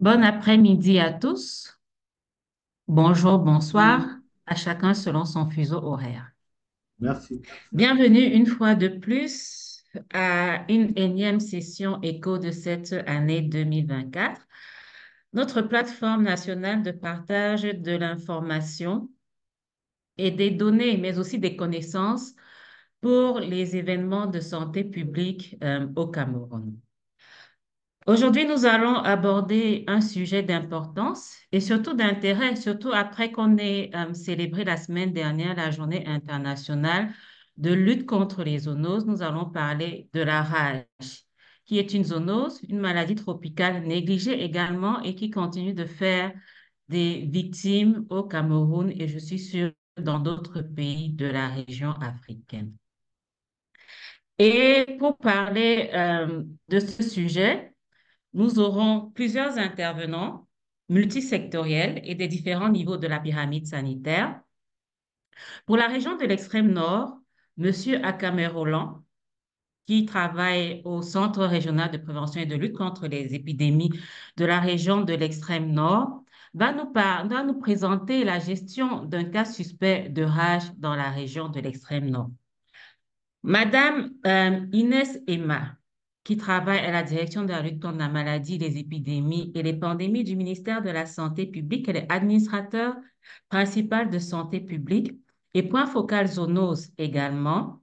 Bon après-midi à tous. Bonjour, bonsoir, Oui, à chacun selon son fuseau horaire. merci. Bienvenue une fois de plus à une énième session écho de cette année 2024. Notre plateforme nationale de partage de l'information et des données, mais aussi des connaissances pour les événements de santé publique au Cameroun. Aujourd'hui, nous allons aborder un sujet d'importance et surtout d'intérêt, surtout après qu'on ait célébré la semaine dernière la journée internationale de lutte contre les zoonoses. Nous allons parler de la rage, qui est une zoonose, une maladie tropicale négligée également et qui continue de faire des victimes au Cameroun et je suis sûre dans d'autres pays de la région africaine. Et pour parler de ce sujet, nous aurons plusieurs intervenants multisectoriels et des différents niveaux de la pyramide sanitaire. Pour la région de l'extrême nord, Monsieur Akame Roland, qui travaille au Centre régional de prévention et de lutte contre les épidémies de la région de l'extrême nord, va nous présenter la gestion d'un cas suspect de rage dans la région de l'extrême nord. Madame Inès Emma, qui travaille à la direction de la lutte contre la maladie, les épidémies et les pandémies du ministère de la Santé publique, elle est administrateur principal de santé publique et point focal zoonose également,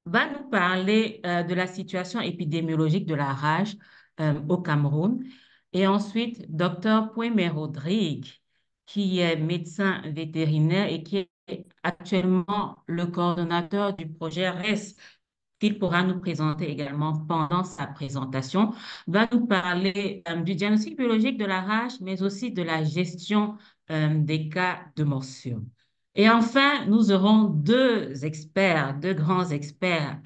va nous parler de la situation épidémiologique de la rage au Cameroun. Et ensuite, Dr. Pouemé Rodrigue, qui est médecin vétérinaire et qui est actuellement le coordonnateur du projet RES, qu'il pourra nous présenter également pendant sa présentation, va nous parler du diagnostic biologique de la rage, mais aussi de la gestion des cas de morsure. Et enfin, nous aurons deux experts, deux grands experts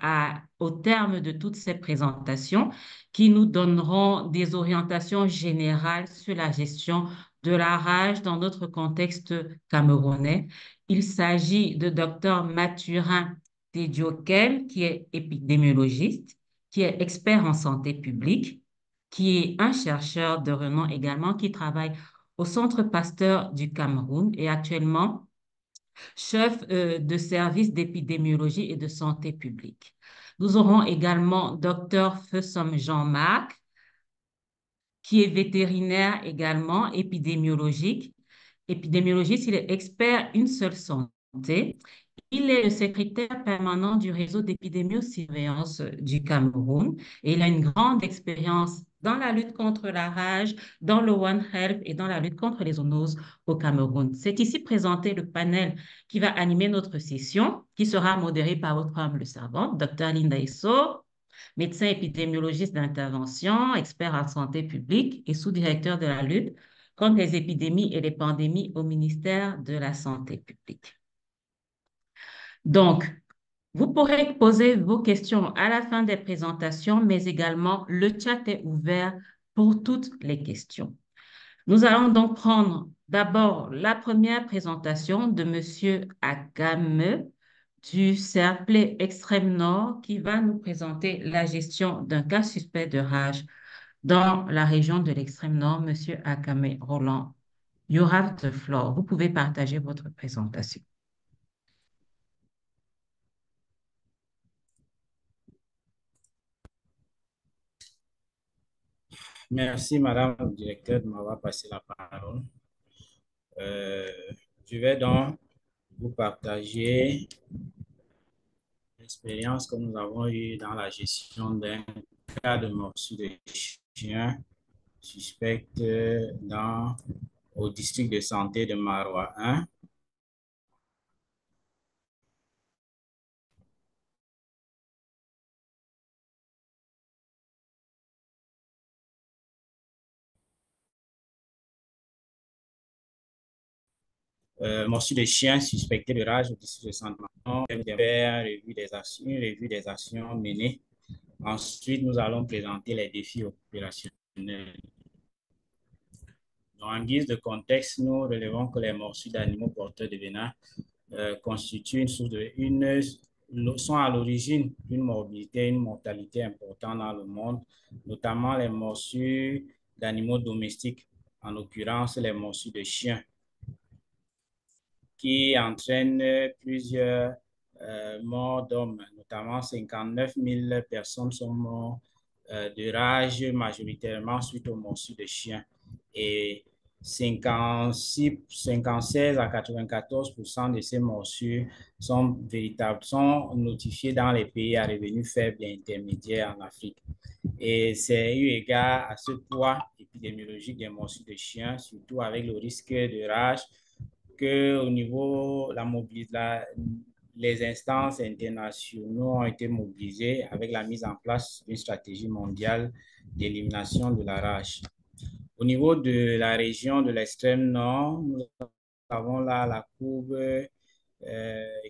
au terme de toutes ces présentations qui nous donneront des orientations générales sur la gestion de la rage dans notre contexte camerounais. Il s'agit de Dr Mathurin Tediokel, qui est épidémiologiste, qui est expert en santé publique, qui est un chercheur de renom également, qui travaille au Centre Pasteur du Cameroun et actuellement chef de service d'épidémiologie et de santé publique. Nous aurons également Dr Fessom Jean-Marc, qui est vétérinaire également, épidémiologiste, il est expert une seule santé. Il est le secrétaire permanent du réseau d'épidémiosurveillance du Cameroun et il a une grande expérience dans la lutte contre la rage, dans le One Health et dans la lutte contre les zoonoses au Cameroun. C'est ici présenté le panel qui va animer notre session, qui sera modéré par votre humble servante, Dr Linda Isso, médecin épidémiologiste d'intervention, expert en santé publique et sous-directeur de la lutte contre les épidémies et les pandémies au ministère de la Santé publique. Donc, vous pourrez poser vos questions à la fin des présentations, mais également le chat est ouvert pour toutes les questions. Nous allons donc prendre d'abord la première présentation de Monsieur Agame du Cercle Extrême Nord qui va nous présenter la gestion d'un cas suspect de rage dans la région de l'Extrême Nord. Monsieur Agame Roland, you have the floor. Vous pouvez partager votre présentation. Merci, Madame le directeur, de m'avoir passé la parole. Euh, je vais donc vous partager l'expérience que nous avons eue dans la gestion d'un cas de morsure de chien suspecte au district de santé de Marois 1. Morsure de chien suspecté de rage au district de santé de Marois 1. Une revue des actions menées. Ensuite, nous allons présenter les défis opérationnels. En guise de contexte, nous relevons que les morsures d'animaux porteurs de venin constituent sont à l'origine d'une morbidité et une mortalité importante dans le monde, notamment les morsures d'animaux domestiques en l'occurrence les morsures de chien, qui entraînent plusieurs morts d'hommes, notamment 59 000 personnes sont mortes de rage, majoritairement suite aux morsures de chiens. Et 56 à 94% de ces morsures sont véritables, sont notifiées dans les pays à revenus faibles et intermédiaires en Afrique. Et c'est eu égard à ce poids épidémiologique des morsures de chiens, surtout avec le risque de rage, que au niveau les instances internationaux ont été mobilisées avec la mise en place d'une stratégie mondiale d'élimination de la rage. Au niveau de la région de l'extrême nord, nous avons là la courbe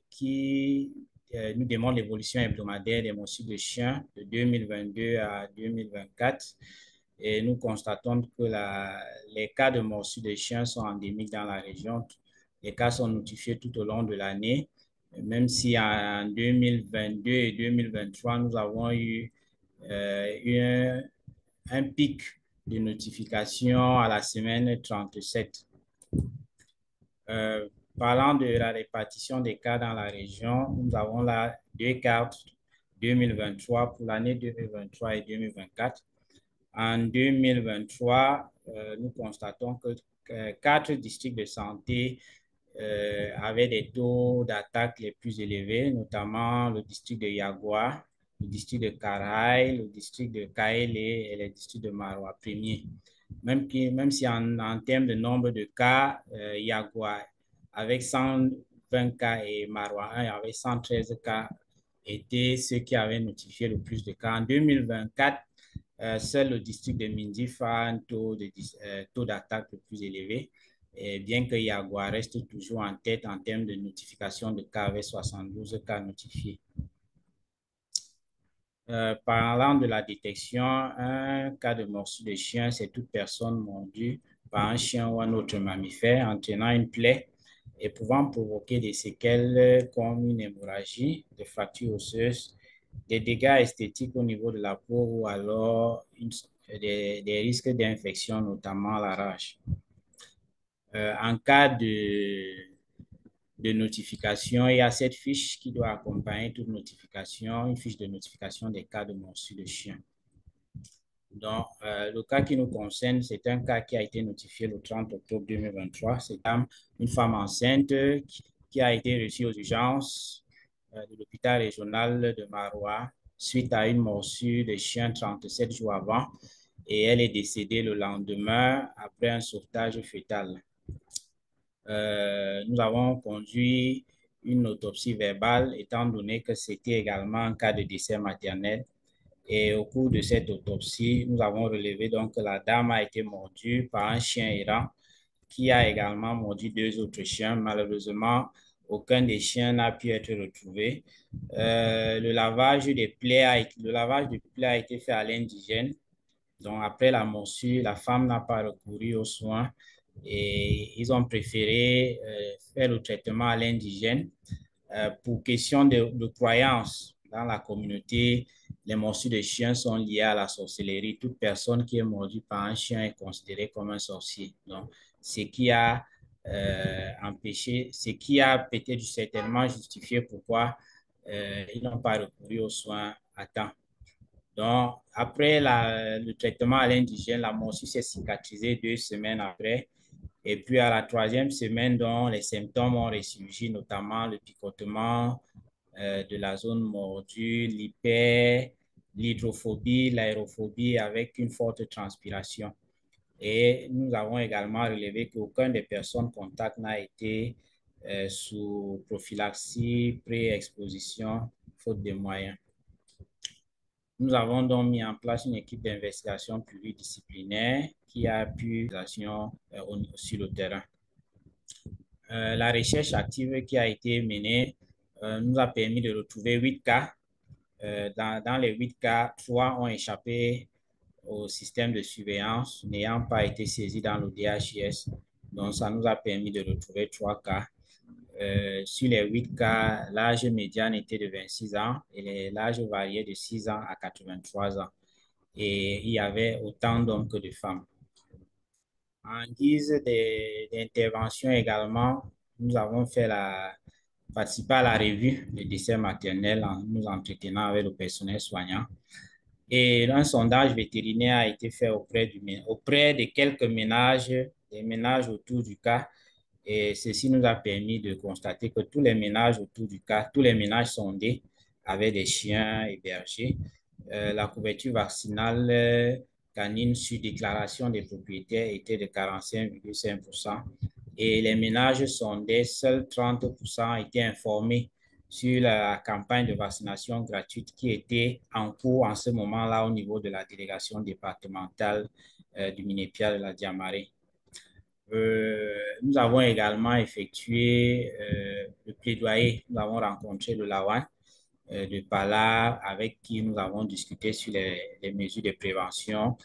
qui nous démontre l'évolution hebdomadaire des morsures de chiens de 2022 à 2024. Et nous constatons que les cas de morsures de chiens sont endémiques dans la région. Les cas sont notifiés tout au long de l'année, même si en 2022 et 2023, nous avons eu un pic de notification à la semaine 37. Parlant de la répartition des cas dans la région, nous avons là deux cartes 2023 pour l'année 2023 et 2024. En 2023, nous constatons que 4 districts de santé avaient des taux d'attaque les plus élevés, notamment le district de Yagua, le district de Karaï, le district de Kaélé et le district de Maroua premier. Même si en termes de nombre de cas, Yagua avec 120 cas et Maroua 1 avec 113 cas étaient ceux qui avaient notifié le plus de cas. En 2024, seul le district de Mindif a un taux d'attaque le plus élevé, et bien que Yagua reste toujours en tête en termes de notification de cas avec 72 cas notifiés. Parlant de la détection, un cas de morsure de chien, c'est toute personne mordue par un chien ou un autre mammifère entraînant une plaie et pouvant provoquer des séquelles comme une hémorragie, des fractures osseuses, des dégâts esthétiques au niveau de la peau ou alors des risques d'infection, notamment la rage. En cas de notification, il y a cette fiche qui doit accompagner toute notification, une fiche de notification des cas de morsure de chien. Donc, le cas qui nous concerne, c'est un cas qui a été notifié le 30 octobre 2023. C'est une femme enceinte qui a été reçue aux urgences de l'hôpital régional de Maroua suite à une morsure de chien 37 jours avant, et elle est décédée le lendemain après un sauvetage fœtal. Nous avons conduit une autopsie verbale étant donné que c'était également un cas de décès maternel. Et au cours de cette autopsie, nous avons relevé donc que la dame a été mordue par un chien errant qui a également mordu 2 autres chiens. Malheureusement, aucun des chiens n'a pu être retrouvé. Le lavage de plaies a été fait à l'indigène. Donc, après la morsure, la femme n'a pas recouru aux soins et ils ont préféré faire le traitement à l'indigène. Pour question de croyance dans la communauté, les morsures de chiens sont liées à la sorcellerie. Toute personne qui est mordue par un chien est considérée comme un sorcier. Donc, ce qui a empêché, ce qui a peut-être certainement justifié pourquoi ils n'ont pas recouru aux soins à temps. Donc, après le traitement à l'indigène, la morsure s'est cicatrisée 2 semaines après. Et puis, à la 3e semaine, dont les symptômes ont ressurgi, notamment le picotement de la zone mordue, l'hydrophobie, l'aérophobie avec une forte transpiration. Et nous avons également relevé qu'aucun des personnes contacts n'a été sous prophylaxie, pré-exposition, faute de moyens. Nous avons donc mis en place une équipe d'investigation pluridisciplinaire qui a pu sur le terrain. La recherche active qui a été menée nous a permis de retrouver 8 cas. Dans les 8 cas, 3 ont échappé au système de surveillance, n'ayant pas été saisis dans le DHIS. Donc, ça nous a permis de retrouver 3 cas. Sur les 8 cas, l'âge médian était de 26 ans et l'âge variait de 6 ans à 83 ans. Et il y avait autant d'hommes que de femmes. En guise d'intervention également, nous avons participé à la revue des décès maternels en nous entretenant avec le personnel soignant. Et un sondage vétérinaire a été fait auprès de quelques ménages, des ménages autour du cas. Et ceci nous a permis de constater que tous les ménages autour du cas, tous les ménages sondés avaient des chiens hébergés. La couverture vaccinale canine sur déclaration des propriétaires était de 45,5%. Et les ménages sondés, seuls 30% étaient informés sur la campagne de vaccination gratuite qui était en cours en ce moment-là au niveau de la délégation départementale du Minépia de la Diamaré. Nous avons également effectué le plaidoyer. Nous avons rencontré le Lawan de Pala avec qui nous avons discuté sur les mesures de prévention.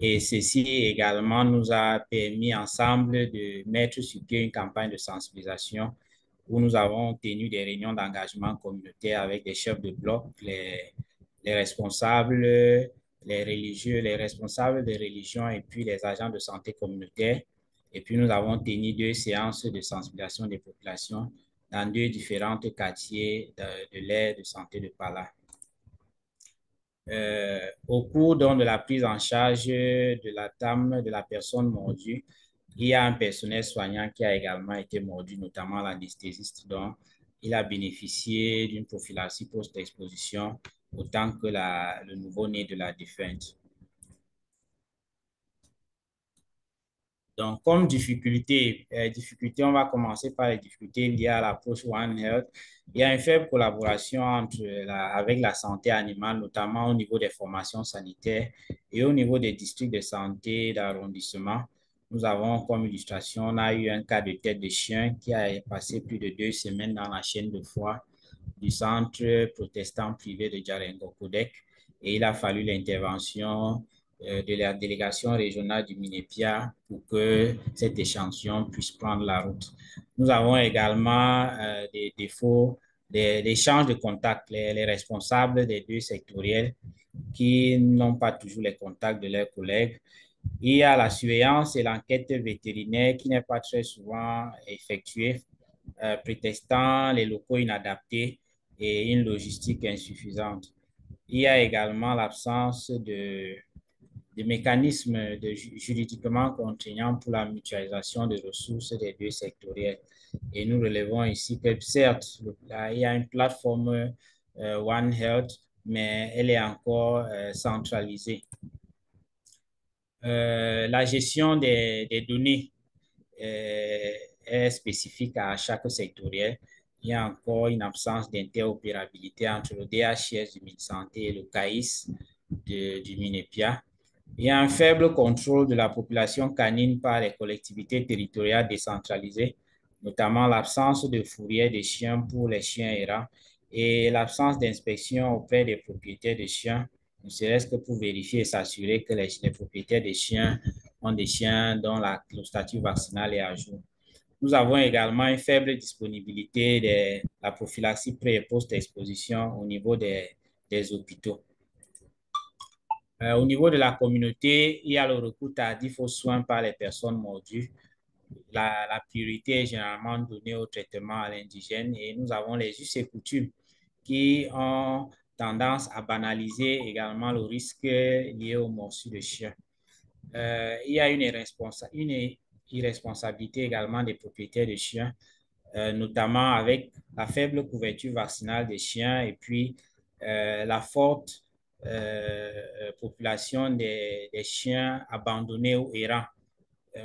Et ceci également nous a permis ensemble de mettre sur pied une campagne de sensibilisation où nous avons tenu des réunions d'engagement communautaire avec les chefs de bloc, les responsables, les religieux, les responsables des religions et puis les agents de santé communautaire. Et puis nous avons tenu 2 séances de sensibilisation des populations dans 2 différents quartiers de l'aire de santé de Pala. Au cours donc, de la prise en charge de la dame, de la personne mordue, il y a un personnel soignant qui a également été mordu, notamment l'anesthésiste. Donc, il a bénéficié d'une prophylaxie post-exposition autant que le nouveau-né de la défunte. Donc, comme difficulté, on va commencer par les difficultés liées à l'approche One Health. Il y a une faible collaboration avec la santé animale, notamment au niveau des formations sanitaires et au niveau des districts de santé d'arrondissement. Nous avons comme illustration, on a eu un cas de tête de chien qui a passé plus de 2 semaines dans la chaîne de froid du centre protestant privé de Djarengo-Kodek et il a fallu l'intervention de la délégation régionale du Minépia pour que cet échantillon puisse prendre la route. Nous avons également des défauts, des échanges de contacts, les responsables des 2 sectoriels qui n'ont pas toujours les contacts de leurs collègues. Il y a la surveillance et l'enquête vétérinaire qui n'est pas très souvent effectuée, prétextant les locaux inadaptés et une logistique insuffisante. Il y a également l'absence de mécanismes juridiquement contraignants pour la mutualisation des ressources des 2 sectoriels. Et nous relevons ici que certes, il y a une plateforme One Health, mais elle est encore centralisée. La gestion des données est spécifique à chaque sectoriel. Il y a encore une absence d'interopérabilité entre le DHS du MinSanté et le CAIS du Minépia. Il y a un faible contrôle de la population canine par les collectivités territoriales décentralisées, notamment l'absence de fourrière des chiens pour les chiens errants et l'absence d'inspection auprès des propriétaires de chiens, ne serait-ce que pour vérifier et s'assurer que les propriétaires des chiens ont des chiens dont le statut vaccinal est à jour. Nous avons également une faible disponibilité de la prophylaxie pré- et post-exposition au niveau des hôpitaux. Au niveau de la communauté, il y a le recours tardif aux soins par les personnes mordues. La priorité est généralement donnée au traitement à l'indigène et nous avons les us et coutumes qui ont tendance à banaliser également le risque lié aux morsures de chiens. Il y a une irresponsabilité également des propriétaires de chiens, notamment avec la faible couverture vaccinale des chiens et puis la forte population des chiens abandonnés ou errants.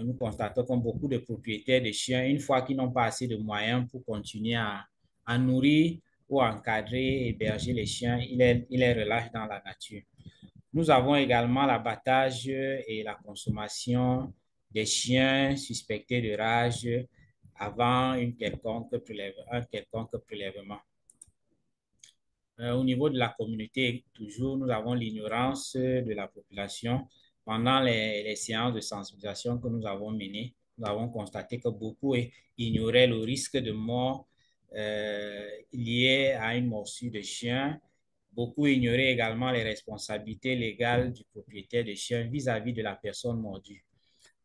Nous constatons que beaucoup de propriétaires de chiens, une fois qu'ils n'ont pas assez de moyens pour continuer à nourrir ou encadrer et héberger les chiens, ils les relâchent dans la nature. Nous avons également l'abattage et la consommation des chiens suspectés de rage avant un quelconque prélèvement. Au niveau de la communauté, toujours, nous avons l'ignorance de la population. Pendant les séances de sensibilisation que nous avons menées, nous avons constaté que beaucoup ignoraient le risque de mort lié à une morsure de chien. Beaucoup ignoraient également les responsabilités légales du propriétaire de chien vis-à-vis de la personne mordue.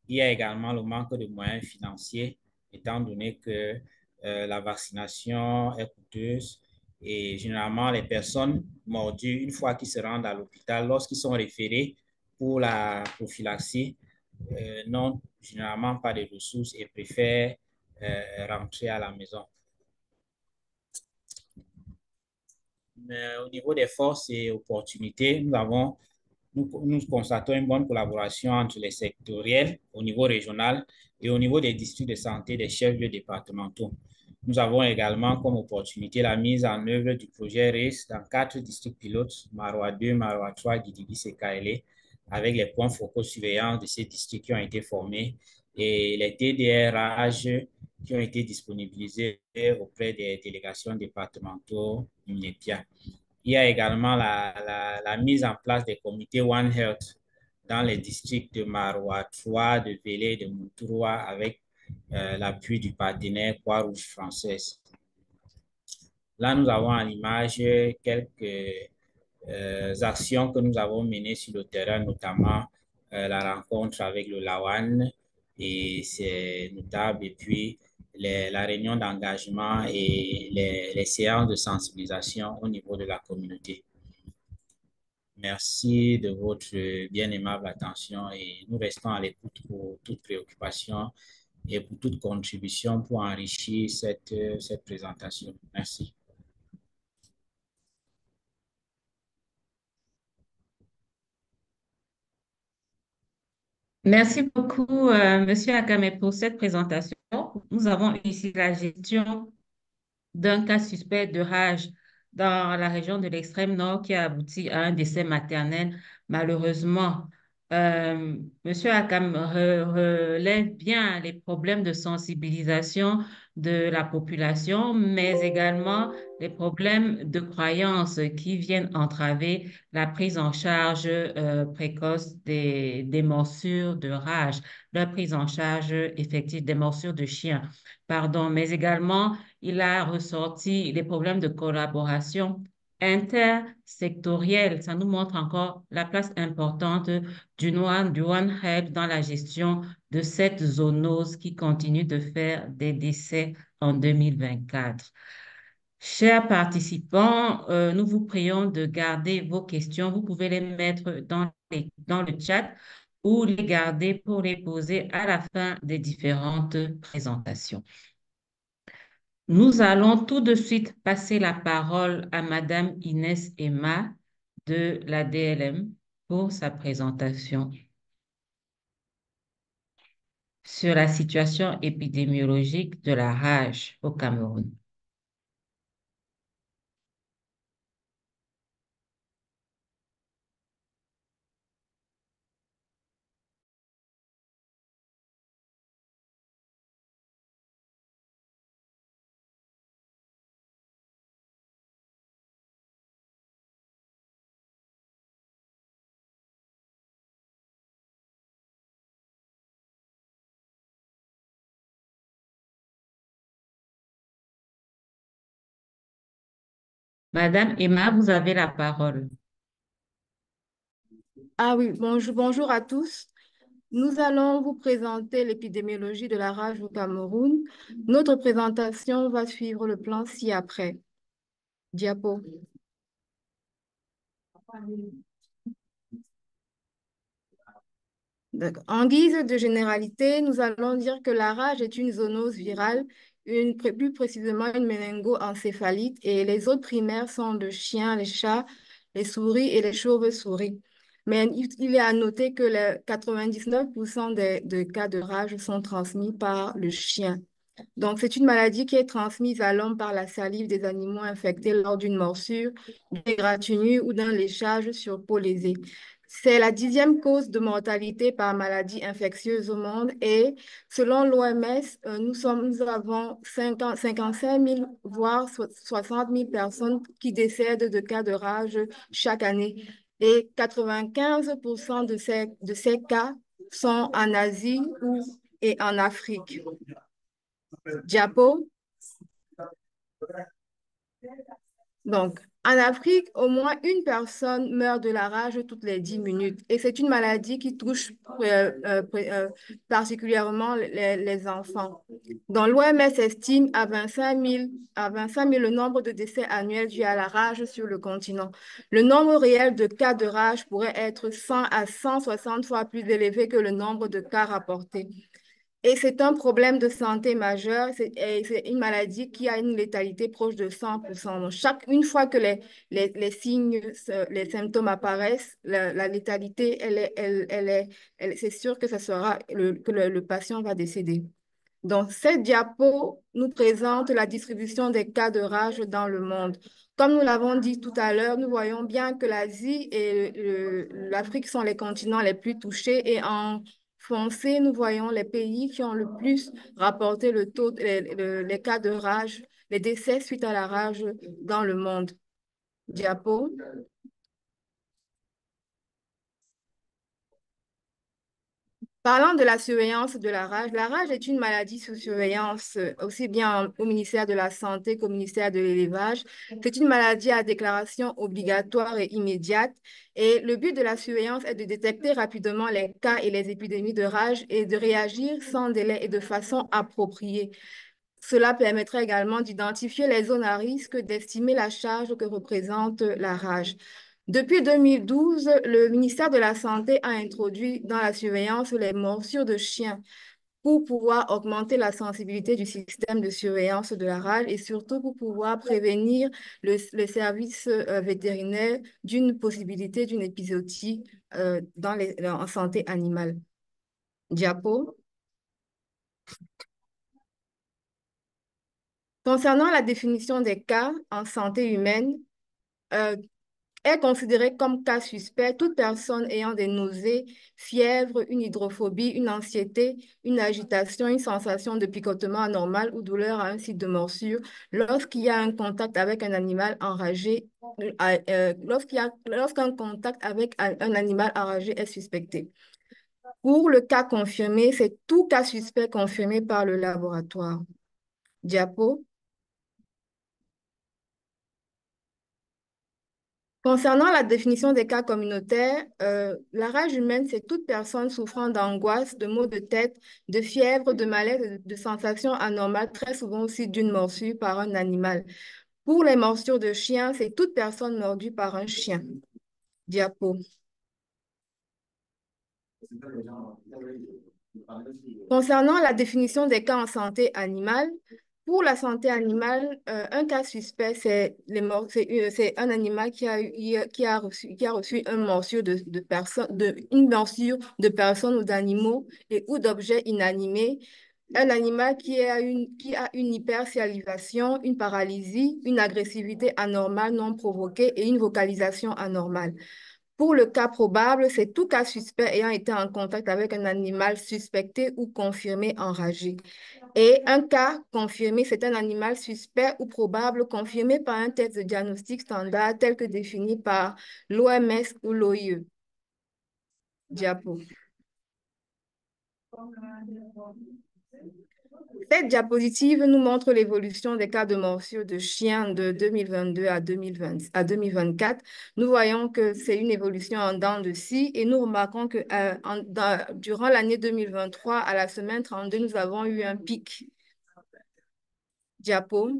Il y a également le manque de moyens financiers, étant donné que la vaccination est coûteuse et généralement les personnes mordues, une fois qu'ils se rendent à l'hôpital, lorsqu'ils sont référés pour la prophylaxie, n'ont généralement pas de ressources et préfèrent rentrer à la maison. Mais au niveau des forces et opportunités, nous constatons une bonne collaboration entre les sectoriels au niveau régional et au niveau des districts de santé des chefs-lieux départementaux. Nous avons également comme opportunité la mise en œuvre du projet RIS dans 4 districts pilotes, Marois 2, Marois 3, Didibis et Kaélé, avec les points focaux de surveillance de ces districts qui ont été formés et les TDRH qui ont été disponibilisés auprès des délégations départementaux UNEPIA. Il y a également la mise en place des comités One Health dans les districts de Maroua 3, de Vélé et de Moutourwa avec l'appui du partenaire Croix-Rouge française. Là, nous avons à l'image quelques actions que nous avons menées sur le terrain, notamment la rencontre avec le Lawan, et c'est notable, et puis la réunion d'engagement et les séances de sensibilisation au niveau de la communauté. Merci de votre bien aimable attention et nous restons à l'écoute pour toute préoccupation et pour toute contribution pour enrichir cette présentation. Merci. Merci beaucoup, Monsieur Akame, pour cette présentation. Nous avons ici la gestion d'un cas suspect de rage dans la région de l'extrême nord qui a abouti à un décès maternel. Malheureusement, Monsieur Akam relève bien les problèmes de sensibilisation de la population, mais également les problèmes de croyances qui viennent entraver la prise en charge précoce des morsures de rage, la prise en charge effective des morsures de chien, pardon, mais également il a ressorti les problèmes de collaboration intersectorielle. Ça nous montre encore la place importante du One Health dans la gestion de cette zoonose qui continue de faire des décès en 2024. Chers participants, nous vous prions de garder vos questions. Vous pouvez les mettre dans le chat ou les garder pour les poser à la fin des différentes présentations. Nous allons tout de suite passer la parole à Madame Inès Emma de la DLM pour sa présentation sur la situation épidémiologique de la rage au Cameroun. Madame Emma, vous avez la parole. Ah oui, bonjour à tous. Nous allons vous présenter l'épidémiologie de la rage au Cameroun. Notre présentation va suivre le plan ci-après. Diapo. En guise de généralité, nous allons dire que la rage est une zoonose virale, plus précisément une méningo-encéphalite, et les autres primaires sont le chien, les chats, les souris et les chauves-souris. Mais il est à noter que les 99% de cas de rage sont transmis par le chien. Donc, c'est une maladie qui est transmise à l'homme par la salive des animaux infectés lors d'une morsure, d'une égratignure ou d'un léchage sur peau lésée. C'est la 10e cause de mortalité par maladie infectieuse au monde et selon l'OMS, nous avons 55 000, voire 60 000 personnes qui décèdent de cas de rage chaque année. Et 95% de ces cas sont en Asie et en Afrique. Diapo. Donc, en Afrique, au moins une personne meurt de la rage toutes les 10 minutes. Et c'est une maladie qui touche particulièrement les enfants. Dans l'OMS estime à 25 000 le nombre de décès annuels dus à la rage sur le continent. Le nombre réel de cas de rage pourrait être 100 à 160 fois plus élevé que le nombre de cas rapportés. Et c'est un problème de santé majeur. C'est une maladie qui a une létalité proche de 100%. Donc, une fois que les signes, les symptômes apparaissent, la létalité, c'est sûr que le patient va décéder. Donc, cette diapo nous présente la distribution des cas de rage dans le monde. Comme nous l'avons dit tout à l'heure, nous voyons bien que l'Asie et l'Afrique sont les continents les plus touchés et en foncé, nous voyons les pays qui ont le plus rapporté le taux, les cas de rage, les décès suite à la rage dans le monde. Diapo. Parlant de la surveillance de la rage est une maladie sous surveillance aussi bien au ministère de la Santé qu'au ministère de l'Élevage. C'est une maladie à déclaration obligatoire et immédiate. Et le but de la surveillance est de détecter rapidement les cas et les épidémies de rage et de réagir sans délai et de façon appropriée. Cela permettrait également d'identifier les zones à risque, d'estimer la charge que représente la rage. Depuis 2012, le ministère de la Santé a introduit dans la surveillance les morsures de chiens pour pouvoir augmenter la sensibilité du système de surveillance de la rage et surtout pour pouvoir prévenir le service vétérinaire d'une possibilité d'une épizootie en santé animale. Diapo. Concernant la définition des cas en santé humaine, euh, est considérée comme cas suspect toute personne ayant des nausées, fièvre, une hydrophobie, une anxiété, une agitation, une sensation de picotement anormal ou douleur à un site de morsure lorsqu'il y a un contact avec un animal enragé, lorsqu'un contact avec un animal enragé est suspecté. Pour le cas confirmé, c'est tout cas suspect confirmé par le laboratoire. Diapo. Concernant la définition des cas communautaires, la rage humaine, c'est toute personne souffrant d'angoisse, de maux de tête, de fièvre, de malaise, de sensations anormales, très souvent aussi d'une morsure par un animal. Pour les morsures de chien, c'est toute personne mordue par un chien. Diapo. Concernant la définition des cas en santé animale, pour la santé animale, un cas suspect, c'est un animal qui a reçu une morsure une morsure de personnes ou d'animaux et ou d'objets inanimés. Un animal qui a une hypersalivation, une paralysie, une agressivité anormale non provoquée et une vocalisation anormale. Pour le cas probable, c'est tout cas suspect ayant été en contact avec un animal suspecté ou confirmé enragé. Et un cas confirmé, c'est un animal suspect ou probable confirmé par un test de diagnostic standard tel que défini par l'OMS ou l'OIE. Diapo. Cette diapositive nous montre l'évolution des cas de morsure de chiens de 2022 à 2024. Nous voyons que c'est une évolution en dents de scie et nous remarquons que durant l'année 2023, à la semaine 32, nous avons eu un pic. Diapo.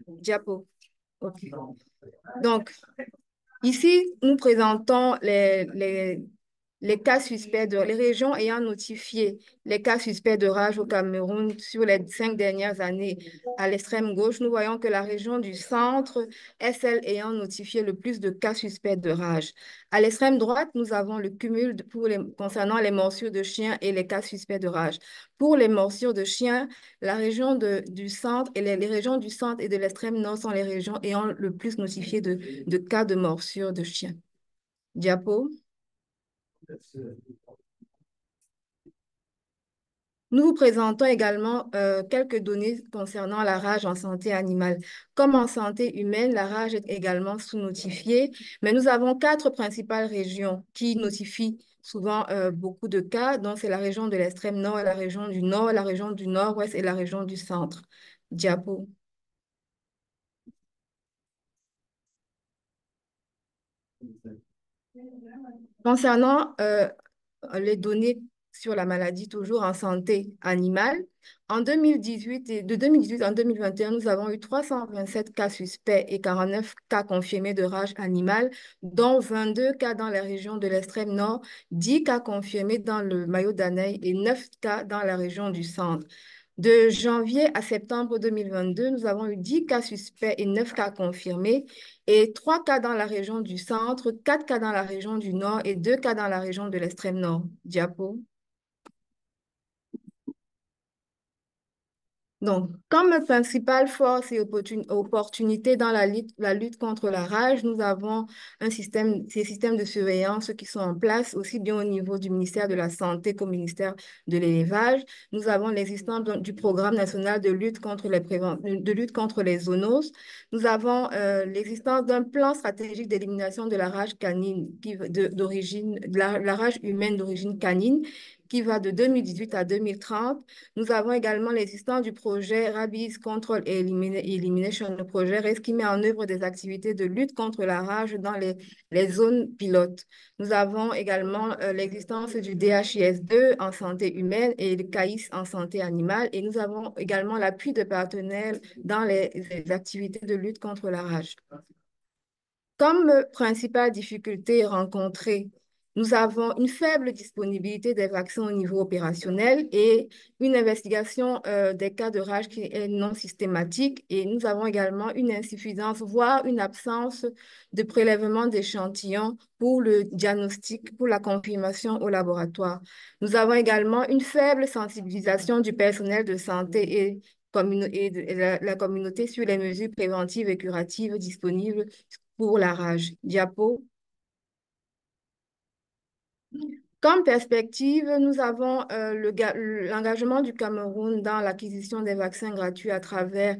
Diapo. OK. Donc, ici, nous présentons les cas suspects les régions ayant notifié les cas suspects de rage au Cameroun sur les 5 dernières années. À l'extrême gauche, nous voyons que la région du centre est celle ayant notifié le plus de cas suspects de rage. À l'extrême droite, nous avons le cumul concernant les morsures de chiens et les cas suspects de rage. Pour les morsures de chiens, la région du centre et les régions du centre et de l'extrême nord sont les régions ayant le plus notifié de cas de morsure de chiens. Diapo. Nous vous présentons également quelques données concernant la rage en santé animale. Comme en santé humaine, la rage est également sous-notifiée, mais nous avons 4 principales régions qui notifient souvent beaucoup de cas. Donc, c'est la région de l'extrême nord et la région du nord, la région du nord-ouest et la région du centre. Diapo. Concernant les données sur la maladie, toujours en santé animale, en 2018 et de 2018 en 2021, nous avons eu 327 cas suspects et 49 cas confirmés de rage animale, dont 22 cas dans la région de l'extrême nord, 10 cas confirmés dans le Mayo d'Aney et 9 cas dans la région du centre. De janvier à septembre 2022, nous avons eu 10 cas suspects et 9 cas confirmés, et 3 cas dans la région du centre, 4 cas dans la région du nord et 2 cas dans la région de l'extrême nord. Diapo. Donc, comme principale force et opportunité dans la lutte contre la rage, nous avons ces systèmes de surveillance qui sont en place aussi bien au niveau du ministère de la Santé qu'au ministère de l'Élevage. Nous avons l'existence du programme national de lutte contre de lutte contre les zoonoses. Nous avons l'existence d'un plan stratégique d'élimination de la rage canine la rage humaine d'origine canine qui va de 2018 à 2030. Nous avons également l'existence du projet Rabies Control et Elimination, le projet RES qui met en œuvre des activités de lutte contre la rage dans les zones pilotes. Nous avons également l'existence du DHIS2 en santé humaine et le CAIS en santé animale. Et nous avons également l'appui de partenaires dans les activités de lutte contre la rage. Comme principale difficulté rencontrée, nous avons une faible disponibilité des vaccins au niveau opérationnel et une investigation des cas de rage qui est non systématique. Et nous avons également une insuffisance, voire une absence de prélèvement d'échantillons pour le diagnostic, pour la confirmation au laboratoire. Nous avons également une faible sensibilisation du personnel de santé et de la communauté sur les mesures préventives et curatives disponibles pour la rage. Diapo. Comme perspective, nous avons l'engagement du Cameroun dans l'acquisition des vaccins gratuits à travers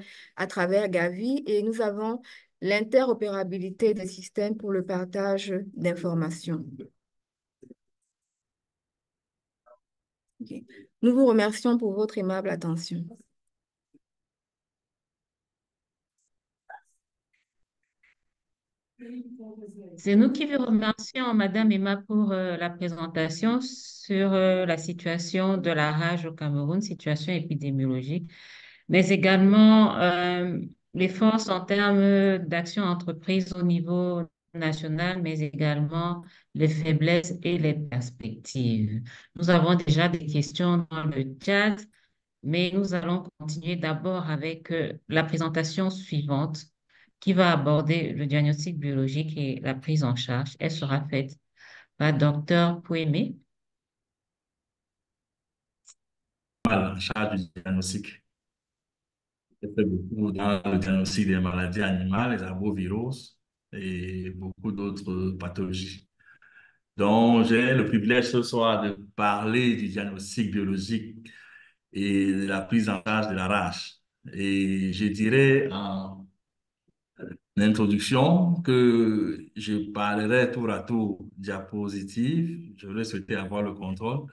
Gavi et nous avons l'interopérabilité des systèmes pour le partage d'informations. Okay. Nous vous remercions pour votre aimable attention. C'est nous qui vous remercions, Madame Emma, pour la présentation sur la situation de la rage au Cameroun, situation épidémiologique, mais également les forces en termes d'action entreprise au niveau national, mais également les faiblesses et les perspectives. Nous avons déjà des questions dans le chat, mais nous allons continuer d'abord avec la présentation suivante qui va aborder le diagnostic biologique et la prise en charge. Elle sera faite par Dr. Pouémé. En charge du diagnostic. J'ai fait beaucoup dans le diagnostic des maladies animales, les arbovirus et beaucoup d'autres pathologies. Donc, j'ai le privilège ce soir de parler du diagnostic biologique et de la prise en charge de la rage. Et je dirais en introduction que je parlerai tour à tour diapositive. Je voudrais souhaiter avoir le contrôle.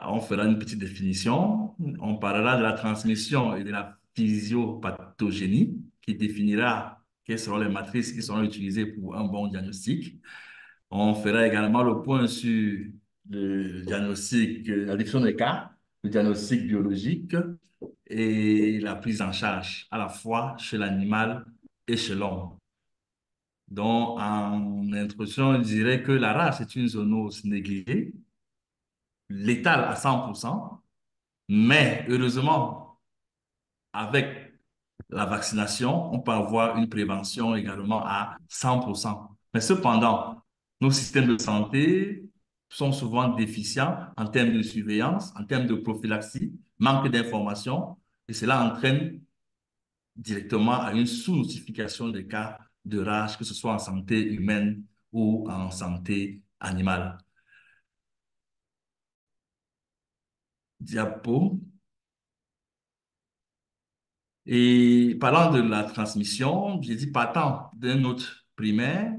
On fera une petite définition. On parlera de la transmission et de la physiopathogénie qui définira quelles seront les matrices qui seront utilisées pour un bon diagnostic. On fera également le point sur le diagnostic, la définition des cas, le diagnostic biologique et la prise en charge à la fois chez l'animal et chez l'homme. Donc, en introduction, je dirais que la race est une zoonose négligée, létale à 100%, mais heureusement, avec la vaccination, on peut avoir une prévention également à 100%. Mais cependant, nos systèmes de santé sont souvent déficients en termes de surveillance, en termes de prophylaxie, manque d'information, et cela entraîne directement à une sous-notification des cas de rage, que ce soit en santé humaine ou en santé animale. Diapo. Et parlant de la transmission, j'ai dit partant d'un autre primaire,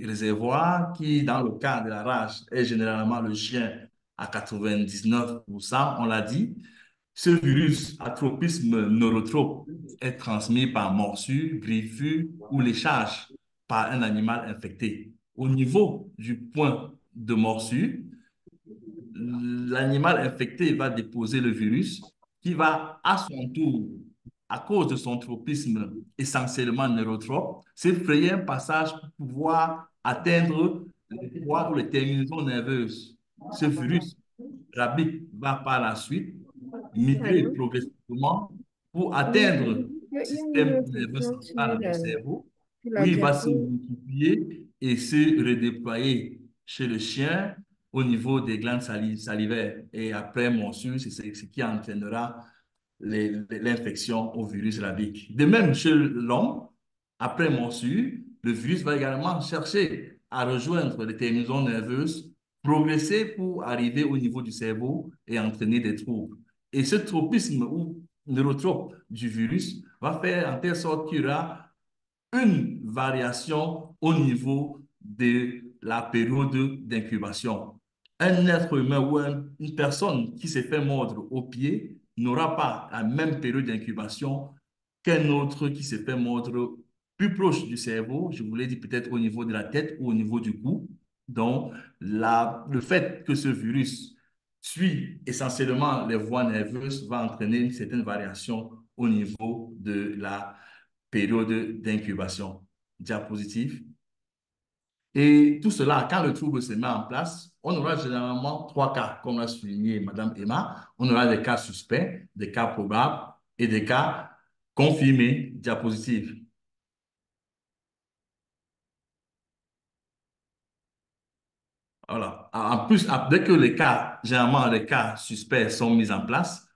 réservoir qui, dans le cas de la rage, est généralement le chien à 99%, on l'a dit. Ce virus à tropisme neurotrope est transmis par morsure, griffure ou léchage par un animal infecté. Au niveau du point de morsure, l'animal infecté va déposer le virus qui va à son tour, à cause de son tropisme essentiellement neurotrope, se frayer un passage pour pouvoir atteindre les voies ou les terminaisons nerveuses. Ce virus rabique va par la suite migrer Allô? progressivement pour Oui, j'ai atteindre dit le qu'il y a une système nerveux réflexion central du cerveau, sur où la il va se diapo. multiplier et se redéployer chez le chien au niveau des glandes salivaires. Et après morsure, c'est ce qui entraînera l'infection au virus rabique. De même, chez l'homme, après morsure, le virus va également chercher à rejoindre les terminaisons nerveuses, progresser pour arriver au niveau du cerveau et entraîner des troubles. Et ce tropisme ou neurotrope du virus va faire en telle sorte qu'il y aura une variation au niveau de la période d'incubation. Un être humain ou une personne qui s'est fait mordre au pied n'aura pas la même période d'incubation qu'un autre qui s'est fait mordre plus proche du cerveau, je vous l'ai dit peut-être au niveau de la tête ou au niveau du cou. Donc, le fait que ce virus suit essentiellement les voies nerveuses va entraîner une certaine variation au niveau de la période d'incubation. Diapositive. Et tout cela, quand le trouble se met en place, on aura généralement trois cas, comme l'a souligné Madame Emma. On aura des cas suspects, des cas probables et des cas confirmés. Diapositive. Voilà. En plus, dès que les cas, généralement les cas suspects sont mis en place,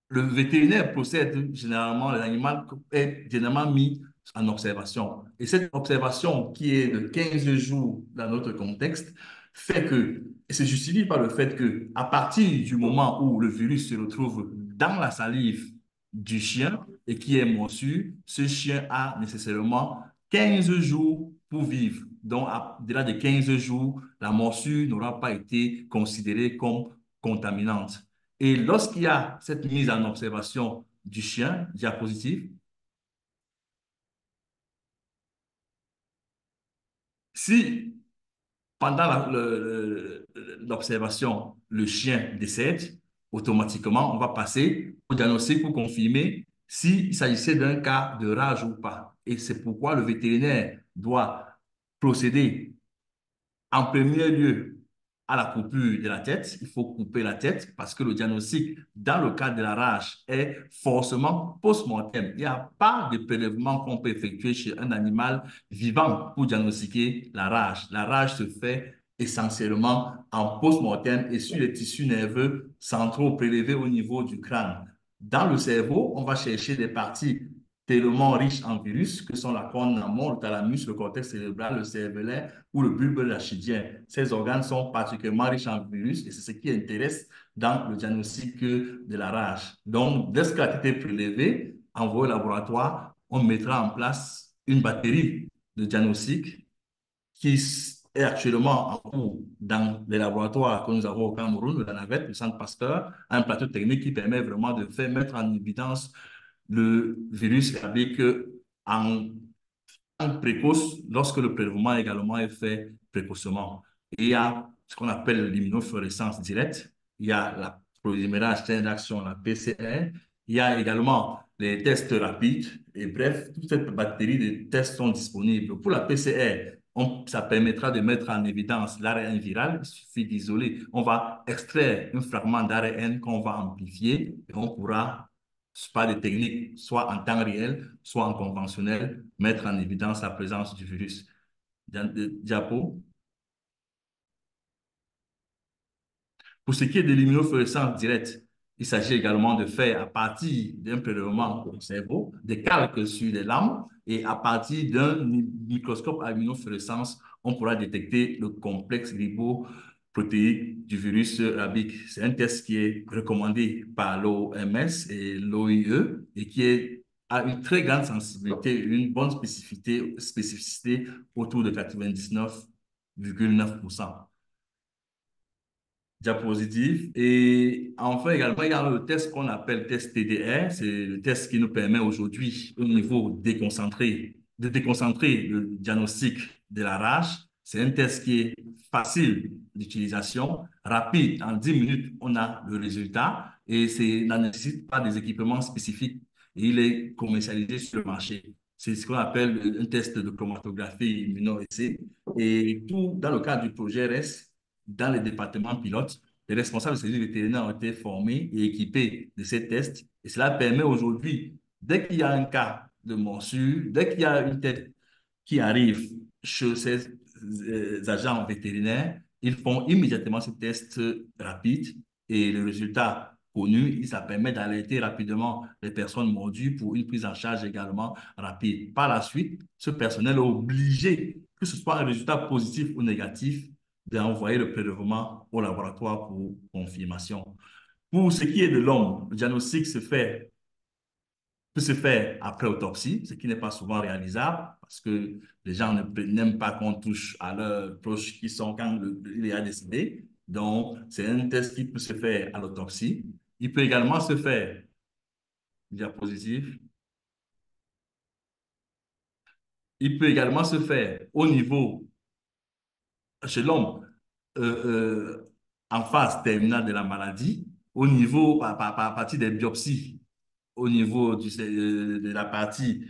le vétérinaire procède généralement, l'animal est généralement mis en observation. Et cette observation qui est de 15 jours dans notre contexte fait que, et se justifie par le fait que, à partir du moment où le virus se retrouve dans la salive du chien et qui est morsu, ce chien a nécessairement 15 jours pour vivre. Donc, au-delà de 15 jours, la morsure n'aura pas été considérée comme contaminante. Et lorsqu'il y a cette mise en observation du chien, diapositive, si pendant l'observation, le chien décède, automatiquement, on va passer au diagnostic pour confirmer s'il s'agissait d'un cas de rage ou pas. Et c'est pourquoi le vétérinaire doit procéder en premier lieu, à la coupure de la tête, il faut couper la tête parce que le diagnostic, dans le cas de la rage, est forcément post-mortem. Il n'y a pas de prélèvement qu'on peut effectuer chez un animal vivant pour diagnostiquer la rage. La rage se fait essentiellement en post-mortem et sur les tissus nerveux centraux prélevés au niveau du crâne. Dans le cerveau, on va chercher des parties tellement riches en virus que sont la corne en amont, le thalamus, le cortex cérébral, le cervelet ou le bulbe rachidien. Ces organes sont particulièrement riches en virus et c'est ce qui intéresse dans le diagnostic de la rage. Donc, dès que la tête est prélevée, envoyée au laboratoire, on mettra en place une batterie de diagnostic qui est actuellement en cours dans les laboratoires que nous avons au Cameroun, la navette, le centre Pasteur, un plateau technique qui permet vraiment de faire mettre en évidence le virus avec en précoce lorsque le prélèvement également est fait précocement. Et il y a ce qu'on appelle l'immunofluorescence directe, il y a la polymérase chaîne d'action, la PCR, il y a également les tests rapides, et bref, toute cette batterie de tests sont disponibles. Pour la PCR, ça permettra de mettre en évidence l'ARN viral, il suffit d'isoler. On va extraire un fragment d'ARN qu'on va amplifier et on pourra par des techniques, soit en temps réel, soit en conventionnel, mettre en évidence la présence du virus. Diapo. Pour ce qui est de l'immunofluorescence directe, il s'agit également de faire à partir d'un prélèvement au cerveau, des calques sur les lames, et à partir d'un microscope à immunofluorescence, on pourra détecter le complexe riboprotéique du virus rabique. C'est un test qui est recommandé par l'OMS et l'OIE et qui est a une très grande sensibilité, une bonne spécificité autour de 99,9%. Diapositive. Et enfin, également, il y a le test qu'on appelle test TDR. C'est le test qui nous permet aujourd'hui, au niveau déconcentré, de déconcentrer le diagnostic de la rage. C'est un test qui est facile d'utilisation, rapide. En 10 minutes, on a le résultat et ça ne nécessite pas des équipements spécifiques. Et il est commercialisé sur le marché. C'est ce qu'on appelle un test de chromatographie immuno-essai. Et tout dans le cadre du projet RES, dans les départements pilotes, les responsables de services vétérinaires ont été formés et équipés de ces tests. Et cela permet aujourd'hui, dès qu'il y a un cas de morsure, dès qu'il y a une tête qui arrive chez ces agents vétérinaires, ils font immédiatement ce test rapide et le résultat connu, ça permet d'alerter rapidement les personnes mordues pour une prise en charge également rapide. Par la suite, ce personnel est obligé, que ce soit un résultat positif ou négatif, d'envoyer le prélèvement au laboratoire pour confirmation. Pour ce qui est de l'homme, le diagnostic peut se faire après autopsie, ce qui n'est pas souvent réalisable parce que les gens n'aiment pas qu'on touche à leurs proches qui sont quand il est décédé. Donc, c'est un test qui peut se faire à l'autopsie. Il peut également se faire, diapositive, il peut également se faire au niveau, chez l'homme, euh, en phase terminale de la maladie, au niveau, à partir des biopsies, au niveau de la partie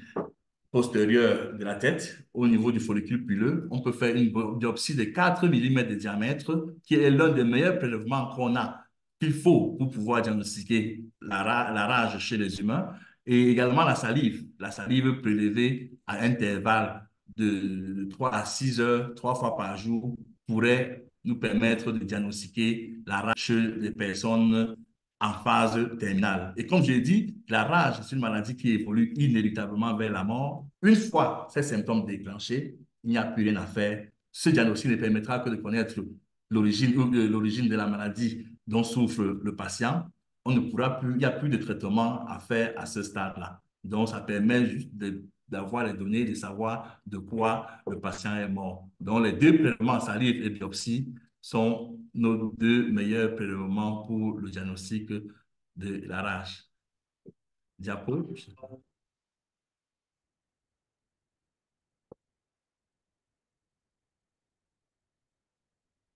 postérieure de la tête, au niveau du follicule pileux, on peut faire une biopsie de 4 mm de diamètre, qui est l'un des meilleurs prélèvements qu'on a, qu'il faut pour pouvoir diagnostiquer la rage chez les humains, et également la salive. La salive prélevée à intervalles de 3 à 6 heures, 3 fois par jour, pourrait nous permettre de diagnostiquer la rage chez les personnes en phase terminale. Et comme je l'ai dit, la rage, c'est une maladie qui évolue inéluctablement vers la mort. Une fois ces symptômes déclenchés, il n'y a plus rien à faire. Ce diagnostic ne permettra que de connaître l'origine de la maladie dont souffre le patient. On ne pourra plus, il n'y a plus de traitement à faire à ce stade-là. Donc, ça permet juste d'avoir les données, de savoir de quoi le patient est mort. Donc, les deux prélèvements, salive et biopsie, sont nos deux meilleurs prélèvements pour le diagnostic de la rage. Diapo.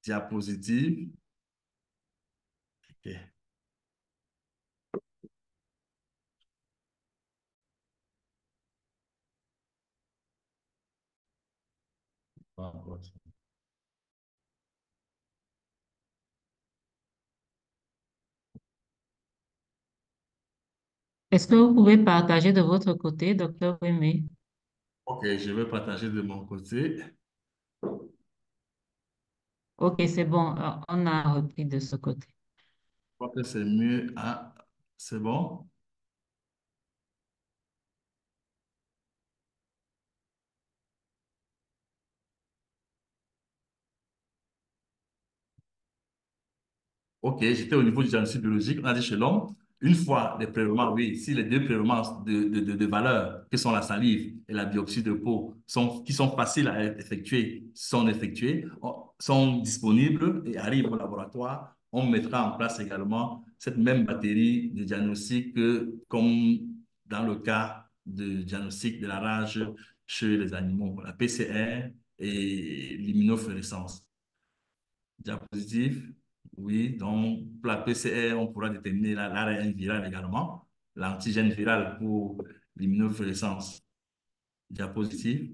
Diapositive. Okay. Est-ce que vous pouvez partager de votre côté, docteur Wimé? OK, je vais partager de mon côté. Ok, c'est bon, on a repris de ce côté. Je crois que c'est mieux. Ah, c'est bon? OK, j'étais au niveau du diagnostic biologique. On a dit chez l'homme, une fois les prélèvements, oui, si les deux prélèvements de valeur, que sont la salive et la biopsie de peau, qui sont faciles à effectuer, sont disponibles et arrivent au laboratoire, on mettra en place également cette même batterie de diagnostic comme dans le cas de diagnostic de la rage chez les animaux, la PCR et l'immunofluorescence. Diapositive. Oui, donc pour la PCR, on pourra déterminer l'ARN viral également, l'antigène viral pour l'immunofluorescence. Diapositive.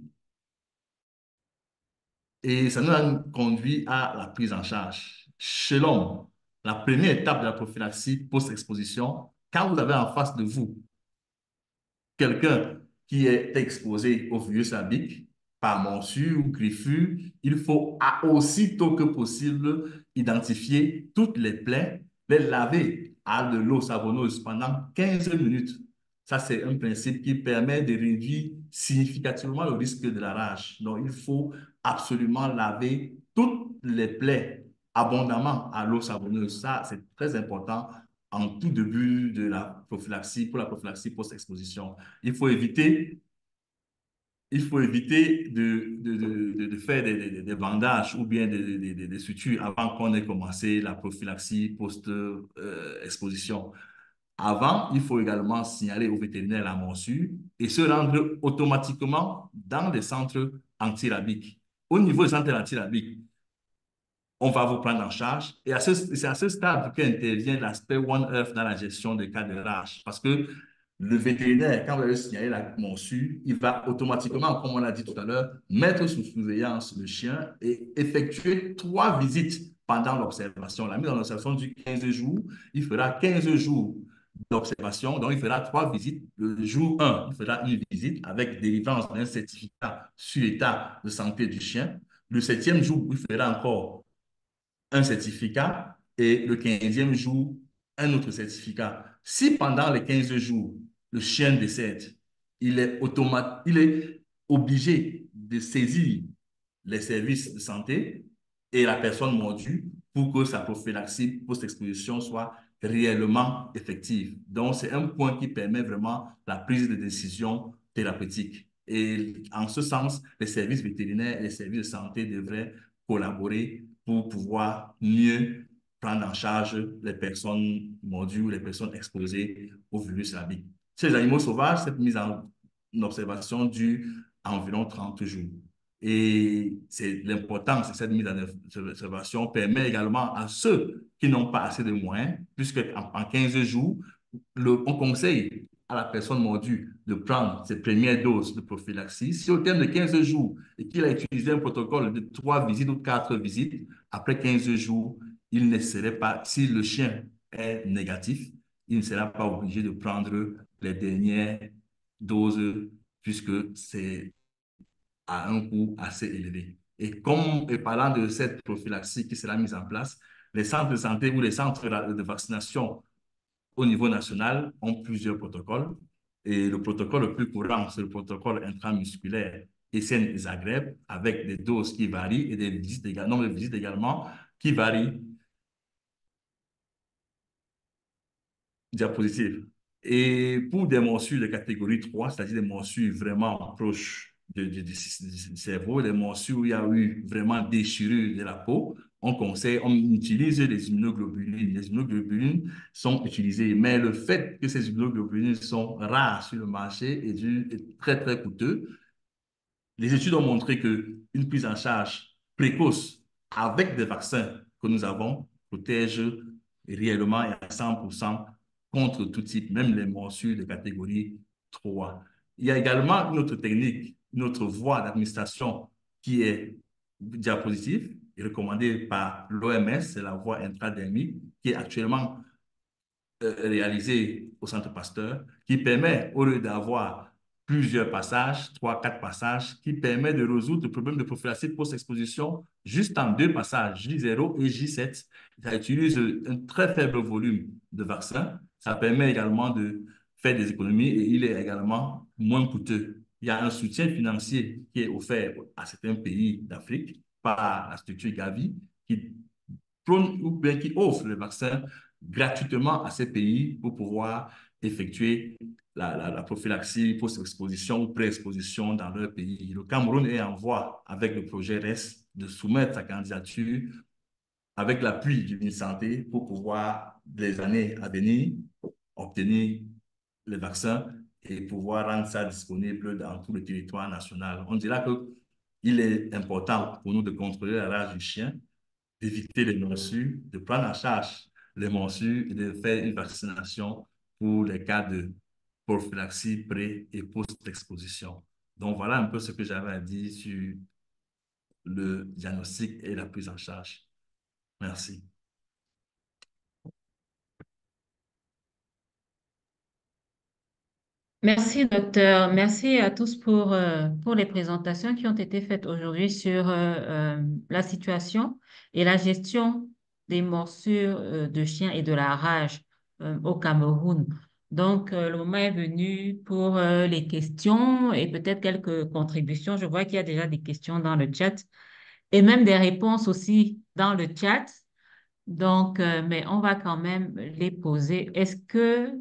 Et ça nous a conduit à la prise en charge. Chez l'homme, la première étape de la prophylaxie post-exposition, quand vous avez en face de vous quelqu'un qui est exposé au virus abique par morsure ou griffure, il faut aussitôt que possible identifier toutes les plaies, les laver à de l'eau savonneuse pendant 15 minutes. Ça, c'est un principe qui permet de réduire significativement le risque de la rage. Donc, il faut absolument laver toutes les plaies abondamment à l'eau savonneuse. Ça, c'est très important en tout début de la prophylaxie, pour la prophylaxie post-exposition. Il faut éviter de faire des bandages ou bien des sutures avant qu'on ait commencé la prophylaxie post-exposition. Avant, il faut également signaler au vétérinaire la morsure et se rendre automatiquement dans les centres antirabiques. Au niveau des centres antirabiques, on va vous prendre en charge. Et c'est à ce stade qu'intervient l'aspect One Earth dans la gestion des cas de rage. Parce que le vétérinaire, quand vous allez signaler la morsure, il va automatiquement, comme on l'a dit tout à l'heure, mettre sous surveillance le chien et effectuer 3 visites pendant l'observation. La mise en observation dure 15 jours. Il fera 15 jours d'observation. Donc, il fera 3 visites. Le jour 1, il fera une visite avec délivrance d'un certificat sur l'état de santé du chien. Le 7e jour, il fera encore un certificat et le 15e jour, un autre certificat. Si pendant les 15 jours, le chien décède, il est obligé de saisir les services de santé et la personne mordue pour que sa prophylaxie post-exposition soit réellement effective. Donc, c'est un point qui permet vraiment la prise de décision thérapeutique. Et en ce sens, les services vétérinaires et les services de santé devraient collaborer pour pouvoir mieux prendre en charge les personnes mordues ou les personnes exposées au virus rabies. Chez les animaux sauvages, cette mise en observation dure environ 30 jours. Et c'est l'importance de cette mise en observation permet également à ceux qui n'ont pas assez de moyens, puisque en 15 jours, on conseille à la personne mordue de prendre ses premières doses de prophylaxie. Si au terme de 15 jours et qu'il a utilisé un protocole de 3 visites ou 4 visites, après 15 jours, il ne serait pas, si le chien est négatif, il ne sera pas obligé de prendre les dernières doses puisque c'est à un coût assez élevé. Et parlant de cette prophylaxie qui sera mise en place, les centres de santé ou les centres de vaccination au niveau national ont plusieurs protocoles. Et le protocole le plus courant, c'est le protocole intramusculaire Etienne Zagreb, avec des doses qui varient et des visites également, nombre de visites également qui varient. Diapositive. Et pour des morsures de catégorie 3, c'est-à-dire des morsures vraiment proches du cerveau, des morsures où il y a eu vraiment déchirure de la peau, on utilise les immunoglobulines. Les immunoglobulines sont utilisées, mais le fait que ces immunoglobulines sont rares sur le marché est très, très coûteux. Les études ont montré qu'une prise en charge précoce avec des vaccins que nous avons protège réellement et à 100% contre tout type, même les morsures de catégorie 3. Il y a également une autre technique, une autre voie d'administration qui est diapositive et recommandée par l'OMS, c'est la voie intradermique, qui est actuellement réalisé au Centre Pasteur, qui permet, au lieu d'avoir plusieurs passages, 3, 4 passages, qui permet de résoudre le problème de prophylaxie post-exposition juste en 2 passages, J0 et J7. Ça utilise un très faible volume de vaccins. Ça permet également de faire des économies et il est également moins coûteux. Il y a un soutien financier qui est offert à certains pays d'Afrique par la structure Gavi qui prône ou bien qui offre le vaccin gratuitement à ces pays pour pouvoir effectuer la prophylaxie post-exposition ou pré-exposition dans leur pays. Le Cameroun est en voie, avec le projet RES, de soumettre sa candidature avec l'appui du ministre de la Santé pour pouvoir, les années à venir, obtenir les vaccins et pouvoir rendre ça disponible dans tout le territoire national. On dira qu'il est important pour nous de contrôler la rage du chien, d'éviter les morsures, de prendre en charge les morsures et de faire une vaccination pour les cas de prophylaxie pré- et post-exposition. Donc, voilà un peu ce que j'avais à dire sur le diagnostic et la prise en charge. Merci. Merci, docteur. Merci à tous pour les présentations qui ont été faites aujourd'hui sur la situation et la gestion des morsures de chiens et de la rage au Cameroun. Donc, le moment est venu pour les questions et peut-être quelques contributions. Je vois qu'il y a déjà des questions dans le chat et même des réponses aussi dans le chat. Donc, mais on va quand même les poser. Est-ce que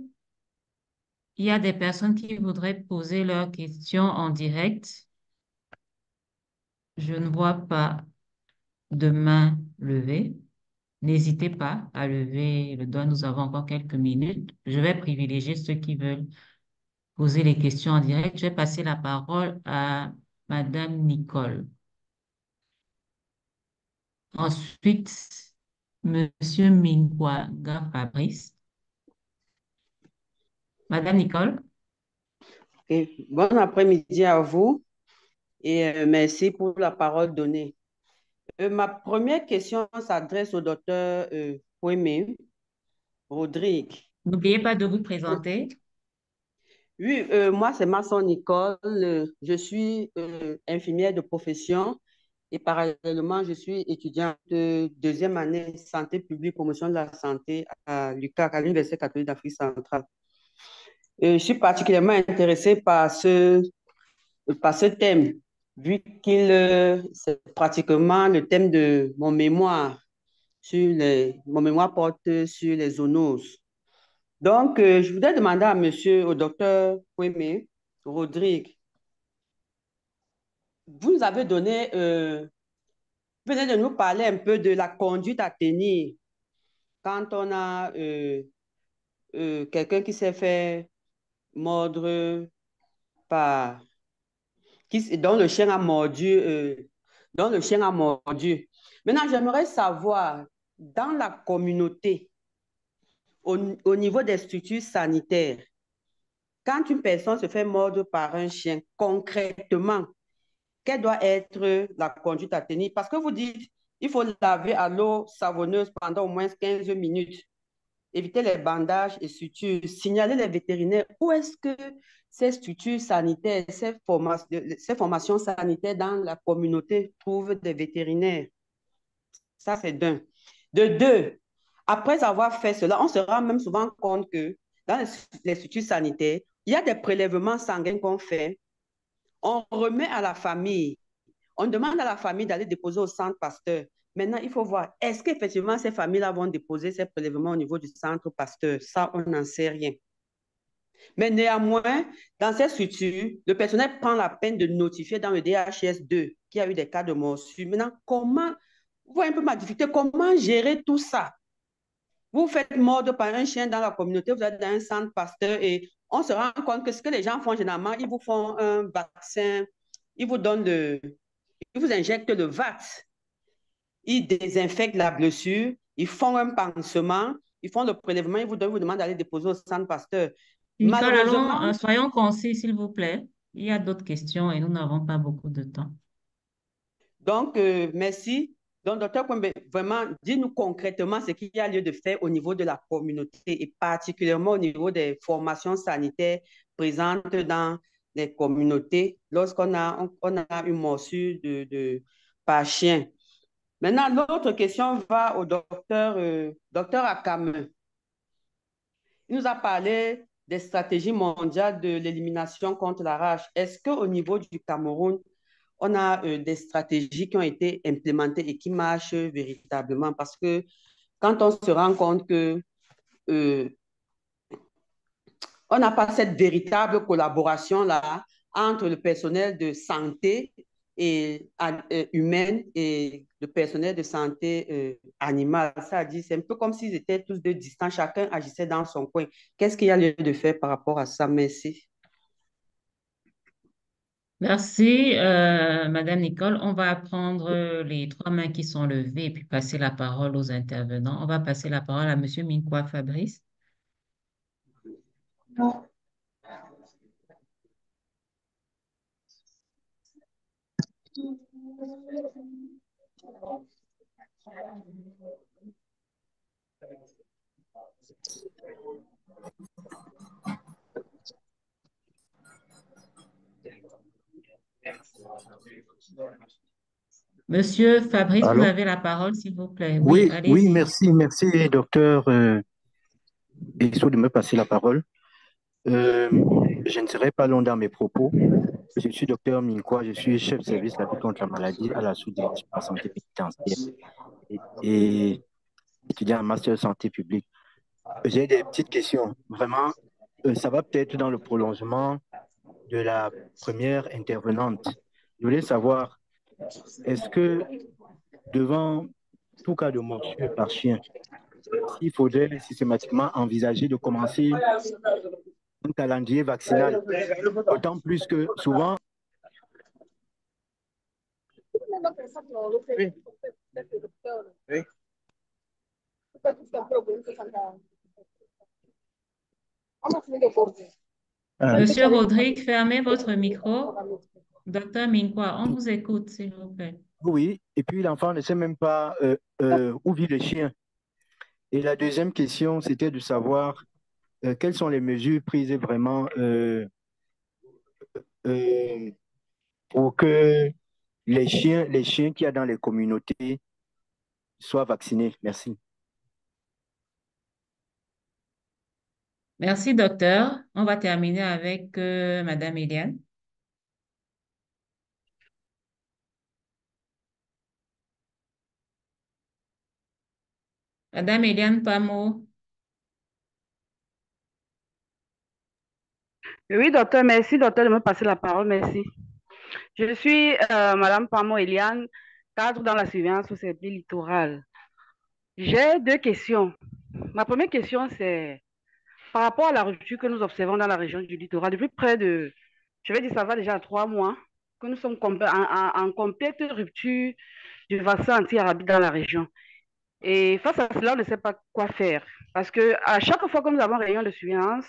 il y a des personnes qui voudraient poser leurs questions en direct? Je ne vois pas de main levée. N'hésitez pas à lever le doigt. Nous avons encore quelques minutes. Je vais privilégier ceux qui veulent poser les questions en direct. Je vais passer la parole à Madame Nicole. Ensuite, Monsieur Mingwaga Fabrice. Madame Nicole. Ok. Bon après-midi à vous et merci pour la parole donnée. Ma première question s'adresse au docteur Kwame Rodrigue. N'oubliez pas de vous présenter. Oui, moi, c'est Masson Nicole. Je suis infirmière de profession et parallèlement, je suis étudiante de deuxième année santé publique, promotion de la santé à l'UQAC, à l'Université catholique d'Afrique centrale. Je suis particulièrement intéressée par ce thème, vu qu'il c'est pratiquement le thème de mon mémoire. Mon mémoire porte sur les zoonoses. Donc, je voudrais demander à monsieur, au docteur Kwame Rodrigue, vous nous avez donné, vous venez de nous parler un peu de la conduite à tenir quand on a quelqu'un qui s'est fait mordre par, dont le chien a mordu, dont le chien a mordu. Maintenant, j'aimerais savoir, dans la communauté, au niveau des structures sanitaires, quand une personne se fait mordre par un chien, concrètement, quelle doit être la conduite à tenir? Parce que vous dites, il faut laver à l'eau savonneuse pendant au moins 15 minutes, éviter les bandages et sutures, signaler les vétérinaires. Où est-ce que ces structures sanitaires, ces formations sanitaires dans la communauté trouvent des vétérinaires? Ça, c'est d'un. De deux, après avoir fait cela, on se rend même souvent compte que dans les structures sanitaires, il y a des prélèvements sanguins qu'on fait. On remet à la famille. On demande à la famille d'aller déposer au centre Pasteur. Maintenant, il faut voir, est-ce qu'effectivement ces familles-là vont déposer ces prélèvements au niveau du centre Pasteur? Ça, on n'en sait rien. Mais néanmoins, dans ces structures, le personnel prend la peine de notifier dans le DHS2 qu'il y a eu des cas de morsure. Maintenant, comment, vous voyez un peu ma difficulté, comment gérer tout ça? Vous faites mordre par un chien dans la communauté, vous êtes dans un centre Pasteur et on se rend compte que ce que les gens font généralement, ils vous font un vaccin, ils vous donnent ils vous injectent le VAX, ils désinfectent la blessure, ils font un pansement, ils font le prélèvement, ils vous demandent d'aller déposer au centre Pasteur. Nicole, allons, Malheureusement, soyons concis, s'il vous plaît. Il y a d'autres questions et nous n'avons pas beaucoup de temps. donc, merci. Donc, docteur Kwembe, vraiment, dis-nous concrètement ce qu'il y a lieu de faire au niveau de la communauté et particulièrement au niveau des formations sanitaires présentes dans les communautés lorsqu'on on a une morsure par chien. Maintenant, l'autre question va au docteur Akame. Il nous a parlé des stratégies mondiales de l'élimination contre la rage. Est-ce qu'au niveau du Cameroun, on a des stratégies qui ont été implémentées et qui marchent véritablement? Parce que quand on se rend compte que on n'a pas cette véritable collaboration-là entre le personnel de santé humaine et le personnel de santé animale. Ça dit, c'est un peu comme s'ils étaient tous deux distants, chacun agissait dans son coin. Qu'est-ce qu'il y a lieu de faire par rapport à ça? Merci. Merci, Madame Nicole. On va prendre les trois mains qui sont levées et puis passer la parole aux intervenants. On va passer la parole à Monsieur Minkwa Fabrice. Monsieur Fabrice, vous Allô? avez la parole, s'il vous plaît. Oui, Oui, oui, allez-y. merci, docteur Bissou, de me passer la parole. Euh, je ne serai pas long dans mes propos. Je suis docteur Minkwa, je suis chef de service de la lutte contre la maladie à la sous-direction de la santé pénitentiaire. Et étudiant en master santé publique. J'ai des petites questions. Vraiment, ça va peut-être dans le prolongement de la première intervenante. Je voulais savoir, est-ce que devant tout cas de morsure par chien, il faudrait systématiquement envisager de commencer un calendrier vaccinal, d'autant plus que souvent, Oui. Oui. Monsieur Rodrigue, fermez votre micro. Docteur Minkwa, on vous écoute, s'il vous plaît. oui, et puis l'enfant ne sait même pas où vit le chien. Et la deuxième question, c'était de savoir quelles sont les mesures prises vraiment euh, pour que les chiens qu'il y a dans les communautés soient vaccinés. Merci. Merci, docteur. On va terminer avec Madame Eliane. Madame Eliane Pamo. Oui, docteur, merci, docteur, de me passer la parole, merci. Je suis Madame Pamo Eliane, cadre dans la surveillance au CP littoral. J'ai deux questions. Ma première question, c'est par rapport à la rupture que nous observons dans la région du littoral, depuis près de, je vais dire, ça va déjà à 3 mois, que nous sommes en complète rupture du vaccin anti-arabique dans la région. Et face à cela, on ne sait pas quoi faire. Parce que à chaque fois que nous avons réunion de surveillance,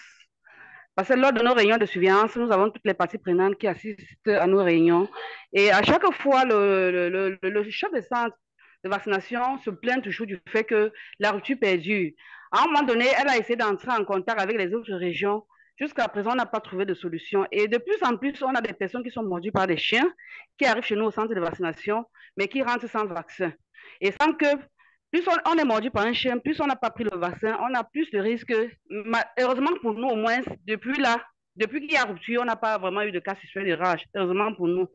parce que lors de nos réunions de surveillance, nous avons toutes les parties prenantes qui assistent à nos réunions. Et à chaque fois, le chef de centre de vaccination se plaint toujours du fait que la rupture perdure. À un moment donné, elle a essayé d'entrer en contact avec les autres régions. Jusqu'à présent, on n'a pas trouvé de solution. Et de plus en plus, on a des personnes qui sont mordues par des chiens qui arrivent chez nous au centre de vaccination, mais qui rentrent sans vaccin. Et sans que plus on est mordu par un chien, plus on n'a pas pris le vaccin, on a plus de risques. Heureusement pour nous, au moins, depuis qu'il y a rupture, on n'a pas vraiment eu de cas suspects de rage. Heureusement pour nous.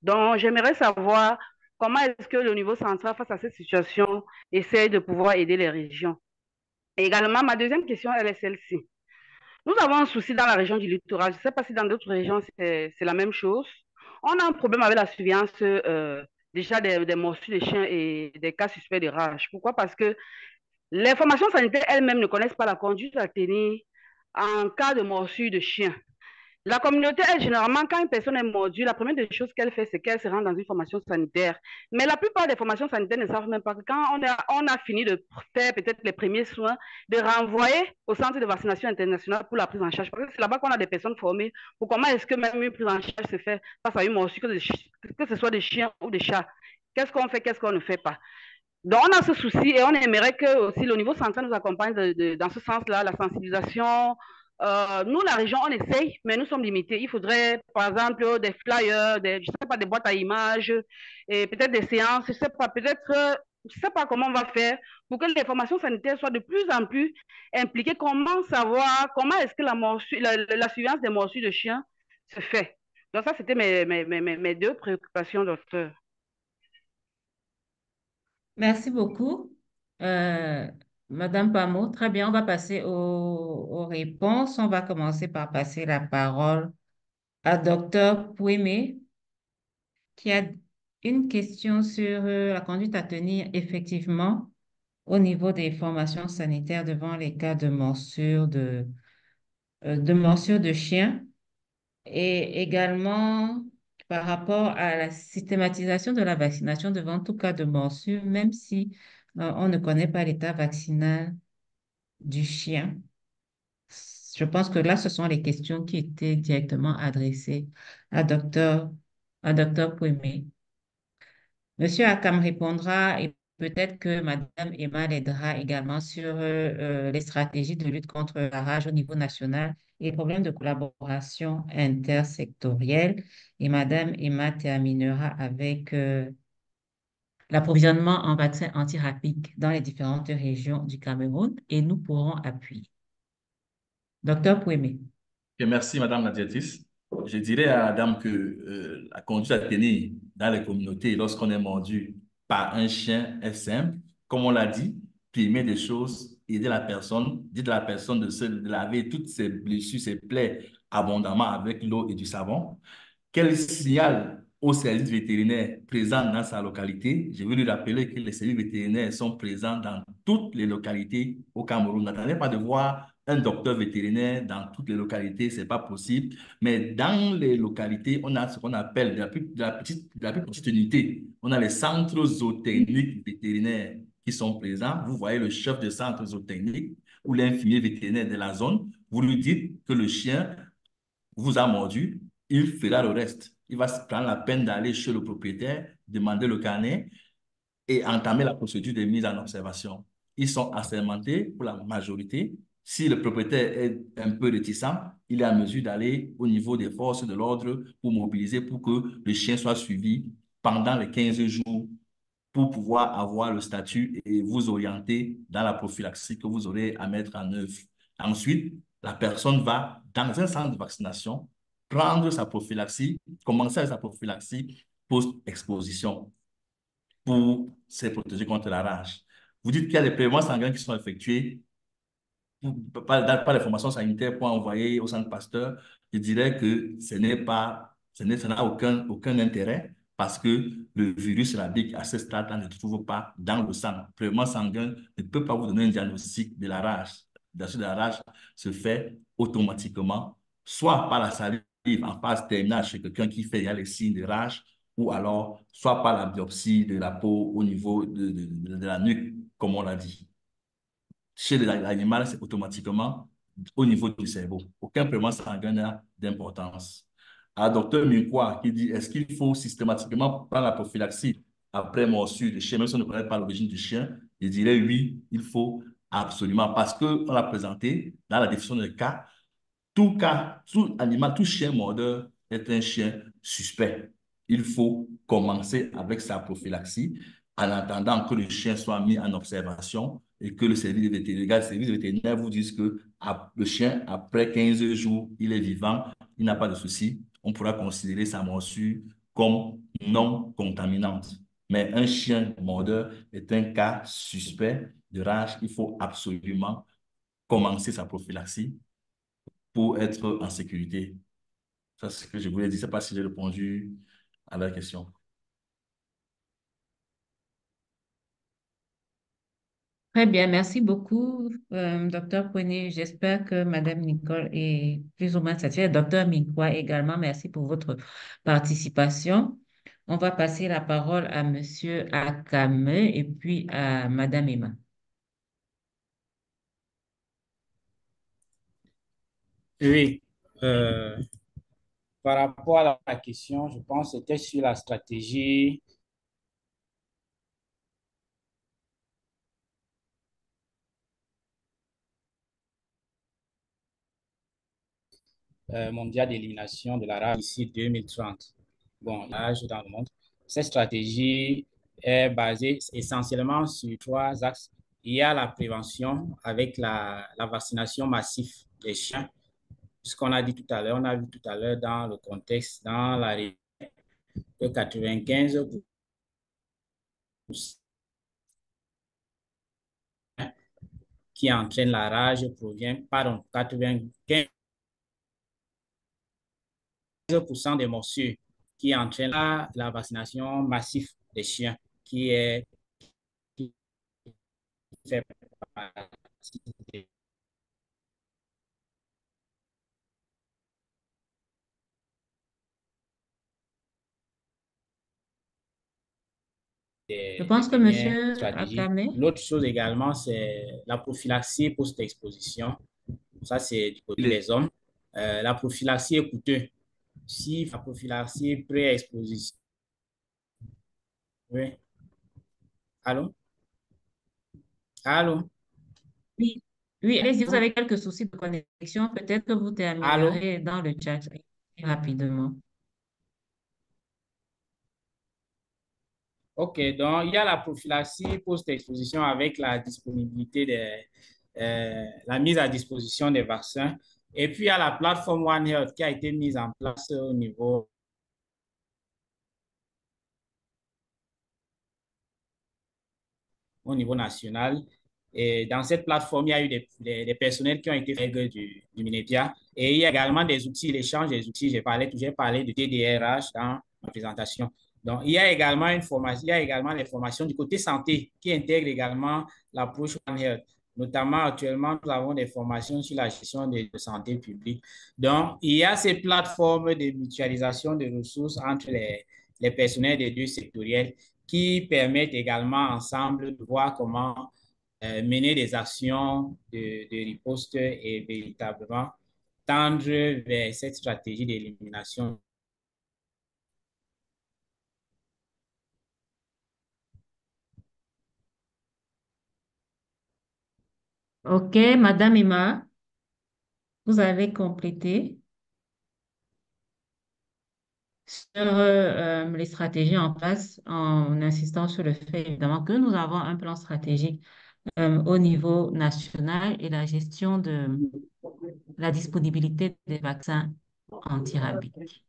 Donc, j'aimerais savoir comment est-ce que le niveau central, face à cette situation, essaye de pouvoir aider les régions. Et également, ma deuxième question, elle est celle-ci. Nous avons un souci dans la région du littoral. Je ne sais pas si dans d'autres régions, c'est la même chose. On a un problème avec la surveillance déjà des morsures des chiens et des cas suspects de rage. Pourquoi? Parce que les formations sanitaires elles-mêmes ne connaissent pas la conduite à tenir en cas de morsure de chien. La communauté, elle, généralement, quand une personne est mordue, la première des choses qu'elle fait, c'est qu'elle se rend dans une formation sanitaire. Mais la plupart des formations sanitaires ne savent même pas que quand on a fini de faire peut-être les premiers soins, de renvoyer au centre de vaccination international pour la prise en charge. Parce que c'est là-bas qu'on a des personnes formées pour comment est-ce que même une prise en charge se fait face à une morsure, que ce soit des chiens ou des chats. Qu'est-ce qu'on fait, qu'est-ce qu'on ne fait pas? Donc, on a ce souci et on aimerait que aussi le niveau central nous accompagne dans ce sens-là, la sensibilisation. Nous, la région, on essaye, mais nous sommes limités. Il faudrait, par exemple, des flyers, je sais pas, des boîtes à images, et peut-être des séances, je sais pas, je sais pas comment on va faire pour que les formations sanitaires soient de plus en plus impliquées. Comment savoir, comment est-ce que la surveillance des morsures de chiens se fait. Donc, ça, c'était mes deux préoccupations, docteur. Merci beaucoup, euh, Madame Pamo. Très bien, on va passer aux réponses. On va commencer par passer la parole à Docteur Pouémé, qui a une question sur la conduite à tenir effectivement au niveau des formations sanitaires devant les cas de morsure de chien et également par rapport à la systématisation de la vaccination devant tout cas de morsure, même si on ne connaît pas l'état vaccinal du chien. Je pense que là, ce sont les questions qui étaient directement adressées à docteur Pouémé. Monsieur Akam répondra et peut-être que Madame Emma l'aidera également sur les stratégies de lutte contre la rage au niveau national et les problèmes de collaboration intersectorielle. Et Madame Emma terminera avec l'approvisionnement en vaccins antirapiques dans les différentes régions du Cameroun et nous pourrons appuyer. Docteur Pouémé. Ok, merci, Madame la directrice. Je dirais à Madame que la conduite à tenir dans les communautés lorsqu'on est mordu par un chien est simple. Comme on l'a dit, primer des choses, aider la personne, dire à la personne de laver toutes ses blessures, ses plaies abondamment avec l'eau et du savon. Quel signal au service vétérinaire présent dans sa localité? Je veux lui rappeler que les services vétérinaires sont présents dans toutes les localités au Cameroun. N'attendez pas de voir un docteur vétérinaire dans toutes les localités, ce n'est pas possible. Mais dans les localités, on a ce qu'on appelle de la plus petite unité. On a les centres zootechniques vétérinaires qui sont présents. Vous voyez le chef de centre zootechnique ou l'infirmier vétérinaire de la zone. Vous lui dites que le chien vous a mordu, il fera le reste. Il va se prendre la peine d'aller chez le propriétaire, demander le carnet et entamer la procédure de mise en observation. Ils sont assermentés pour la majorité. Si le propriétaire est un peu réticent, il est en mesure d'aller au niveau des forces de l'ordre pour mobiliser pour que le chien soit suivi pendant les 15 jours pour pouvoir avoir le statut et vous orienter dans la prophylaxie que vous aurez à mettre en œuvre. Ensuite, la personne va dans un centre de vaccination prendre sa prophylaxie, commencer avec sa prophylaxie post-exposition pour se protéger contre la rage. Vous dites qu'il y a des prélèvements sanguins qui sont effectués par les formations sanitaires pour envoyer au centre Pasteur. Je dirais que ça n'a aucun intérêt parce que le virus rabique à ce stade ne se trouve pas dans le sang. Le prélèvement sanguin ne peut pas vous donner un diagnostic de la rage. Le diagnostic de la rage se fait automatiquement, soit par la salive en phase terminale chez quelqu'un qui fait déjà les signes de rage, ou alors soit par la biopsie de la peau au niveau de la nuque, comme on l'a dit. Chez l'animal, c'est automatiquement au niveau du cerveau. Aucun prélèvement sanguin n'a d'importance. À docteur Minkwa qui dit, est-ce qu'il faut systématiquement prendre la prophylaxie après morsure de chien, même si on ne connaît pas l'origine du chien? Je dirais oui, il faut absolument, parce qu'on l'a présenté dans la définition de cas, tout animal, tout chien mordeur est un chien suspect. Il faut commencer avec sa prophylaxie en attendant que le chien soit mis en observation et que le service vétérinaire vous dise que le chien, après 15 jours, il est vivant, il n'a pas de souci. On pourra considérer sa morsure comme non contaminante. Mais un chien mordeur est un cas suspect de rage. Il faut absolument commencer sa prophylaxie pour être en sécurité. Ça, c'est ce que je voulais dire. Je ne sais pas si j'ai répondu à la question. Très bien, merci beaucoup, docteur Poignet. J'espère que Madame Nicole est plus ou moins satisfaite. Docteur Minkwa également, merci pour votre participation. On va passer la parole à Monsieur Akame et puis à Madame Emma. Oui, par rapport à la question, je pense que c'était sur la stratégie mondiale d'élimination de la rage d'ici 2030. Bon, la rage dans le monde. Cette stratégie est basée essentiellement sur trois axes. Il y a la prévention avec la vaccination massive des chiens. Ce qu'on a dit tout à l'heure, on a vu tout à l'heure dans le contexte, dans la région, que 95% qui entraîne la rage provient, pardon, 95% des morsures qui entraînent la vaccination massive des chiens, qui fait partie Je des pense que premières Monsieur stratégies. Akame, L'autre chose également, c'est la prophylaxie post-exposition. Ça, c'est du côté des hommes. La prophylaxie est coûteuse. Si la prophylaxie pré-exposition. Oui. Allô? Allô? oui, oui, allez-y, vous avez quelques soucis de connexion. Peut-être que vous Allô? terminerez dans le chat rapidement. OK, donc il y a la prophylaxie post-exposition avec la disponibilité la mise à disposition des vaccins. Et puis il y a la plateforme One Health qui a été mise en place au niveau national. Et dans cette plateforme, il y a eu des personnels qui ont été faits du Minepia. Et il y a également des outils, l'échange des outils. J'ai parlé de TDRH dans ma présentation. Donc, il y a également une formation, il y a également les formations du côté santé qui intègrent également l'approche One Health. Notamment, actuellement, nous avons des formations sur la gestion de santé publique. Donc, il y a ces plateformes de mutualisation de ressources entre les personnels des deux sectoriels qui permettent également ensemble de voir comment mener des actions de riposte et véritablement tendre vers cette stratégie d'élimination. OK, Madame Emma, vous avez complété sur les stratégies en place en insistant sur le fait évidemment que nous avons un plan stratégique au niveau national et la gestion de la disponibilité des vaccins antirabiques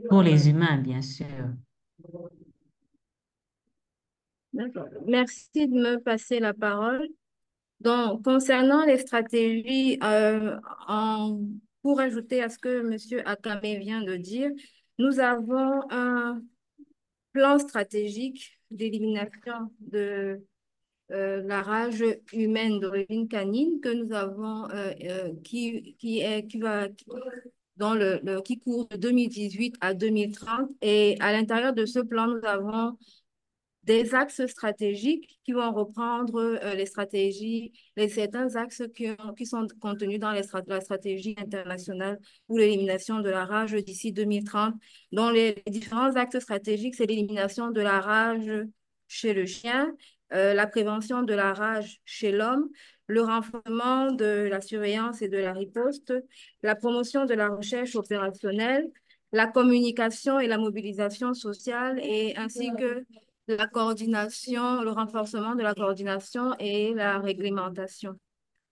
pour les humains, bien sûr. D'accord. Merci de me passer la parole. Donc, concernant les stratégies, pour ajouter à ce que M. Akame vient de dire, nous avons un plan stratégique d'élimination de la rage humaine d'origine canine que nous avons, qui court de 2018 à 2030. Et à l'intérieur de ce plan, nous avons des axes stratégiques qui vont reprendre les stratégies, certains axes qui sont contenus dans la stratégie internationale pour l'élimination de la rage d'ici 2030. Dont les différents axes stratégiques, c'est l'élimination de la rage chez le chien, la prévention de la rage chez l'homme, le renforcement de la surveillance et de la riposte, la promotion de la recherche opérationnelle, la communication et la mobilisation sociale, et ainsi que la coordination, le renforcement de la coordination et la réglementation.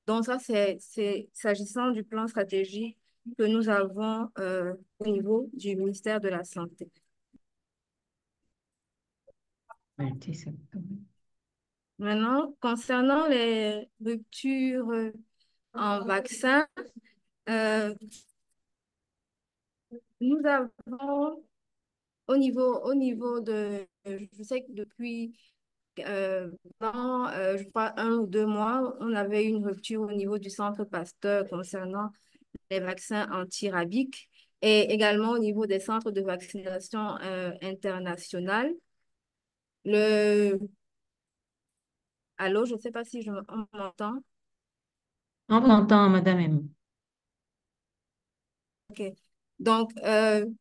Donc ça, c'est s'agissant du plan stratégique que nous avons au niveau du ministère de la Santé. Maintenant, concernant les ruptures en vaccin, nous avons au niveau de, je sais que depuis je crois 1 ou 2 mois, on avait une rupture au niveau du Centre Pasteur concernant les vaccins antirabiques et également au niveau des centres de vaccination internationale. Allô, je ne sais pas si on m'entend. On vous entend, Madame Emma. OK. Donc,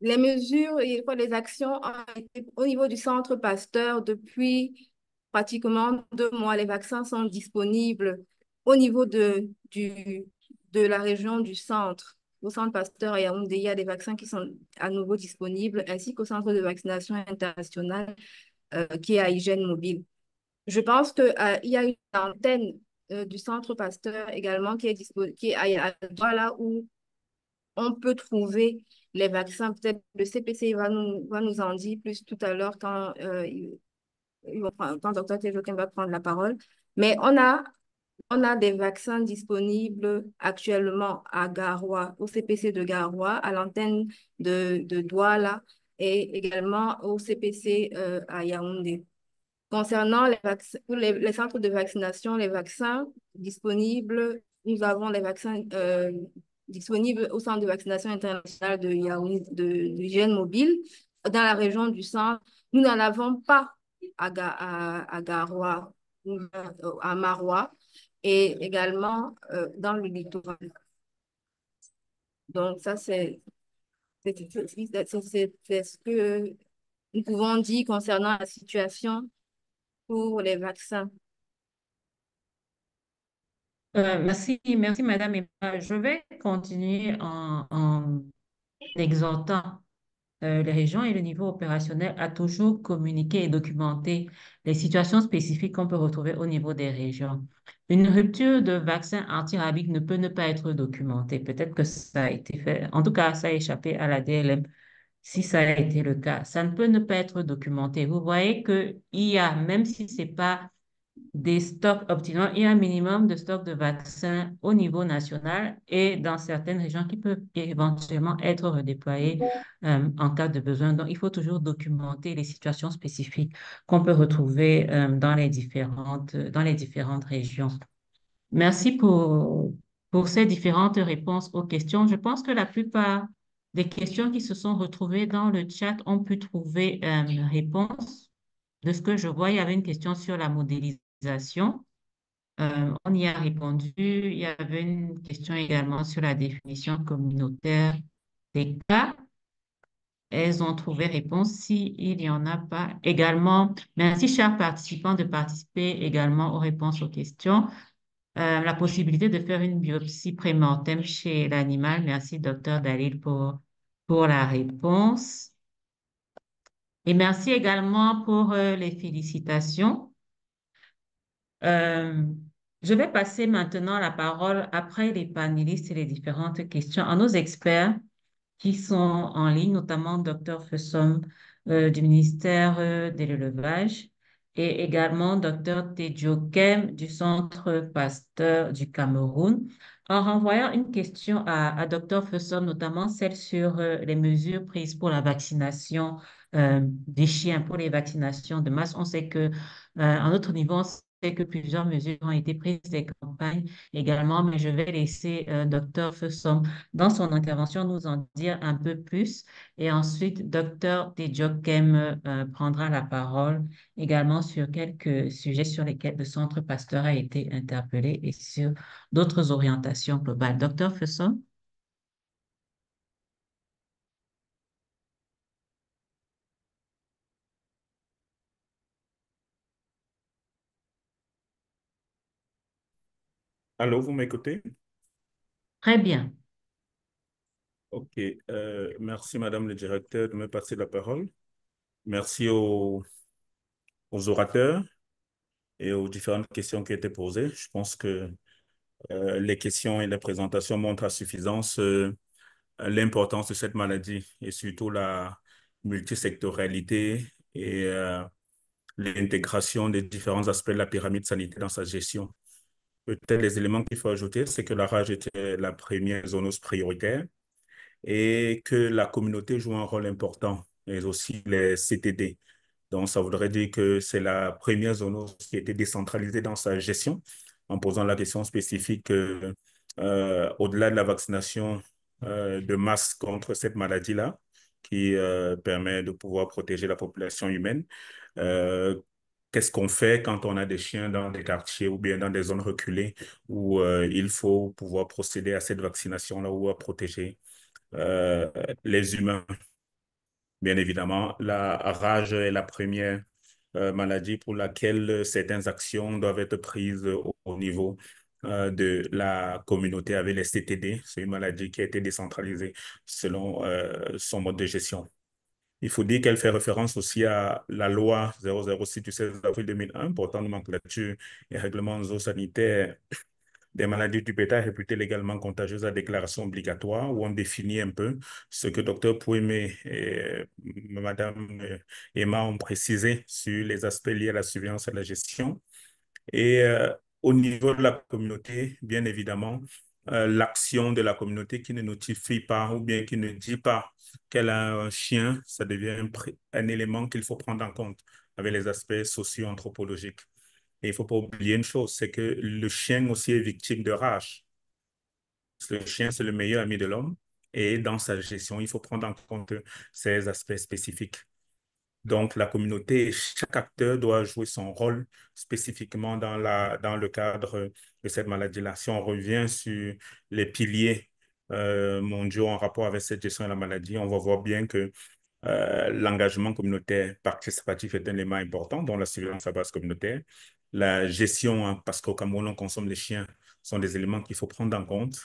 les mesures et les actions ont été au niveau du Centre Pasteur depuis pratiquement 2 mois. Les vaccins sont disponibles au niveau de la région du centre. Au Centre Pasteur à Yaoundé, il y a des vaccins qui sont à nouveau disponibles, ainsi qu'au Centre de vaccination international qui est à Hygiène Mobile. Je pense qu'il y a une antenne du Centre Pasteur également qui est à Douala où on peut trouver les vaccins. Peut-être le CPC va nous en dire plus tout à l'heure quand Dr Tejoken va prendre la parole. Mais on a des vaccins disponibles actuellement à Garoua, au CPC de Garoua, à l'antenne de Douala et également au CPC à Yaoundé. Concernant les centres de vaccination, les vaccins disponibles, nous avons les vaccins disponibles au centre de vaccination internationale de Yaoundé, d'hygiène mobile, dans la région du centre. Nous n'en avons pas à Garoua, à Maroua et également dans le littoral. Donc, ça, c'est ce que nous pouvons dire concernant la situation pour les vaccins. Merci Madame Emma. Je vais continuer en exhortant les régions et le niveau opérationnel à toujours communiquer et documenter les situations spécifiques qu'on peut retrouver au niveau des régions. Une rupture de vaccin antirabique ne peut ne pas être documentée. Peut-être que ça a été fait. En tout cas, ça a échappé à la DLM. Si ça a été le cas, ça ne peut ne pas être documenté. Vous voyez qu'il y a, même si c'est pas des stocks optimaux et un minimum de stocks de vaccins au niveau national et dans certaines régions qui peuvent éventuellement être redéployés en cas de besoin. Donc, il faut toujours documenter les situations spécifiques qu'on peut retrouver dans les différentes régions. Merci pour ces différentes réponses aux questions. Je pense que la plupart des questions qui se sont retrouvées dans le chat ont pu trouver une réponse. De ce que je vois, il y avait une question sur la modélisation. On y a répondu. Il y avait une question également sur la définition communautaire des cas. Elles ont trouvé réponse s'il n'y en a pas. Également, merci chers participants de participer également aux réponses aux questions. La possibilité de faire une biopsie pré-mortem chez l'animal. Merci, docteur Dalil, pour la réponse. Et merci également pour les félicitations. Euh, je vais passer maintenant la parole après les panélistes et les différentes questions à nos experts qui sont en ligne, notamment Dr Fessom du ministère de l'Élevage et également Dr Tejo Kem du Centre Pasteur du Cameroun, en renvoyant une question à Dr Fessom, notamment celle sur les mesures prises pour la vaccination des chiens, pour les vaccinations de masse. On sait que, à notre niveau, on sait que plusieurs mesures ont été prises, des campagnes également, mais je vais laisser Dr Fessom dans son intervention nous en dire un peu plus. Et ensuite, Dr Tejokem prendra la parole également sur quelques sujets sur lesquels le Centre Pasteur a été interpellé et sur d'autres orientations globales. Dr Fesson? Allô, vous m'écoutez? Très bien. OK. Merci, Madame le directeur, de me passer la parole. Merci aux orateurs et aux différentes questions qui ont été posées. Je pense que les questions et les présentations montrent à suffisance l'importance de cette maladie et surtout la multisectorialité et l'intégration des différents aspects de la pyramide sanitaire dans sa gestion. Peut-être les éléments qu'il faut ajouter, c'est que la rage était la première zoonose prioritaire et que la communauté joue un rôle important, mais aussi les CTD. Donc, ça voudrait dire que c'est la première zoonose qui a été décentralisée dans sa gestion, en posant la question spécifique au-delà de la vaccination de masse contre cette maladie-là, qui permet de pouvoir protéger la population humaine. Euh, Qu'est-ce qu'on fait quand on a des chiens dans des quartiers ou bien dans des zones reculées où il faut pouvoir procéder à cette vaccination-là ou à protéger euh, les humains? Bien évidemment, la rage est la première maladie pour laquelle certaines actions doivent être prises au niveau de la communauté avec les CTD. C'est une maladie qui a été décentralisée selon son mode de gestion. Il faut dire qu'elle fait référence aussi à la loi 006 du 16 avril 2001 portant nomenclature et règlements zoosanitaires des maladies du bétail réputées légalement contagieuses à déclaration obligatoire, où on définit un peu ce que Dr Pouémé et Madame Emma ont précisé sur les aspects liés à la surveillance et à la gestion. Et au niveau de la communauté, bien évidemment, l'action de la communauté qui ne notifie pas ou bien qui ne dit pas qu'elle a un chien, ça devient un élément qu'il faut prendre en compte avec les aspects socio-anthropologiques. Et il ne faut pas oublier une chose, c'est que le chien aussi est victime de rage. Le chien, c'est le meilleur ami de l'homme. Et dans sa gestion, il faut prendre en compte ces aspects spécifiques. Donc, la communauté, chaque acteur doit jouer son rôle spécifiquement dans le cadre de cette maladie-là. Si on revient sur les piliers mondiaux en rapport avec cette gestion de la maladie, on va voir bien que l'engagement communautaire participatif est un élément important, dont la surveillance à base communautaire. La gestion, hein, parce qu'au Cameroun, on consomme les chiens, sont des éléments qu'il faut prendre en compte.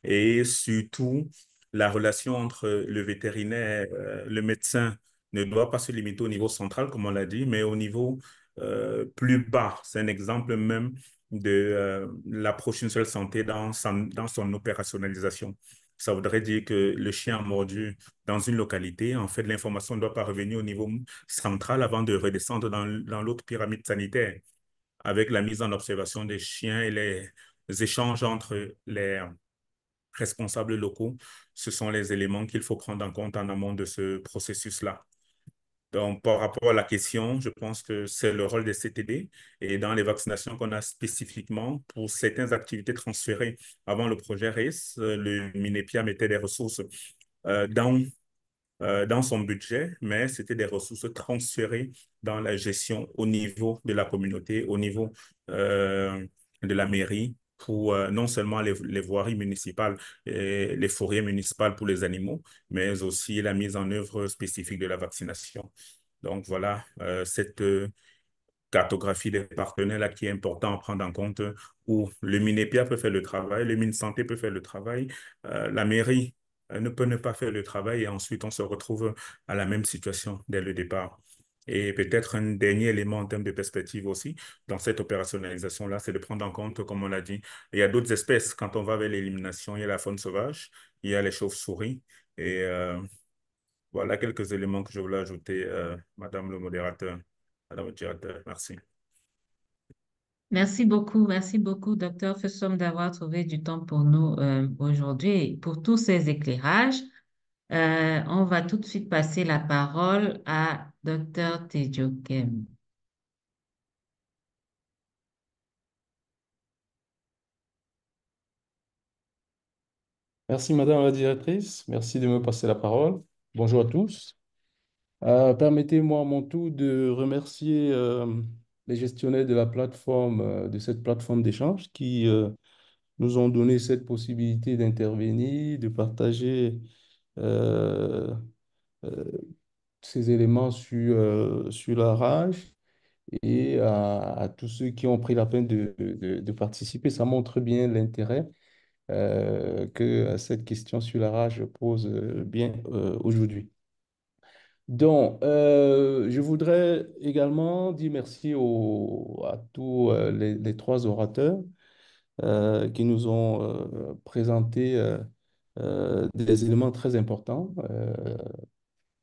Et surtout, la relation entre le vétérinaire, le médecin, ne doit pas se limiter au niveau central, comme on l'a dit, mais au niveau plus bas. C'est un exemple même de l'approche d'une seule santé dans son opérationnalisation. Ça voudrait dire que le chien a mordu dans une localité. En fait, l'information ne doit pas revenir au niveau central avant de redescendre dans l'autre pyramide sanitaire. avec la mise en observation des chiens et les échanges entre les responsables locaux, ce sont les éléments qu'il faut prendre en compte en amont de ce processus-là. Donc, par rapport à la question, je pense que c'est le rôle des CTD et dans les vaccinations qu'on a spécifiquement pour certaines activités transférées avant le projet RIS, le MINEPIA mettait des ressources euh, dans dans son budget, mais c'était des ressources transférées dans la gestion au niveau de la communauté, au niveau de la mairie, pour non seulement les voiries municipales et les forêts municipales pour les animaux, mais aussi la mise en œuvre spécifique de la vaccination. Donc voilà, cette cartographie des partenaires là qui est important à prendre en compte, où le MINEPIA peut faire le travail, le MINSanté peut faire le travail, la mairie ne peut ne pas faire le travail et ensuite on se retrouve à la même situation dès le départ. Et peut-être un dernier élément en termes de perspective aussi, dans cette opérationnalisation-là, c'est de prendre en compte, comme on l'a dit, il y a d'autres espèces. Quand on va vers l'élimination, il y a la faune sauvage, il y a les chauves-souris. Et voilà quelques éléments que je voulais ajouter, Madame le modérateur, Madame le directeur. Merci. Merci beaucoup, docteur Fessom, d'avoir trouvé du temps pour nous aujourd'hui et pour tous ces éclairages. On va tout de suite passer la parole à docteur Tedjokem. Merci, Madame la directrice. Merci de me passer la parole. Bonjour à tous. Permettez-moi à mon tour de remercier les gestionnaires de la plateforme, de cette plateforme d'échange qui nous ont donné cette possibilité d'intervenir, de partager euh, euh, ces éléments sur la rage et à tous ceux qui ont pris la peine de participer. Ça montre bien l'intérêt que cette question sur la rage pose bien aujourd'hui. Donc, je voudrais également dire merci à tous les trois orateurs qui nous ont présenté des éléments très importants,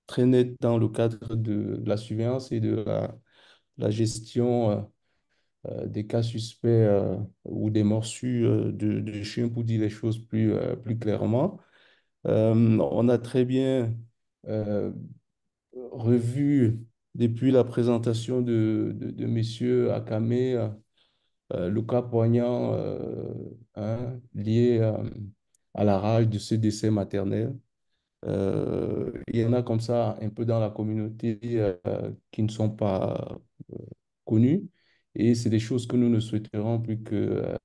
très nets dans le cadre de la surveillance et de la gestion des cas suspects ou des morsus de chiens, pour dire les choses plus clairement. On a très bien euh, revu depuis la présentation de messieurs Akame le cas poignant lié à la rage de ce décès maternel. Il y en a comme ça un peu dans la communauté qui ne sont pas connus. Et c'est des choses que nous ne souhaiterons plus que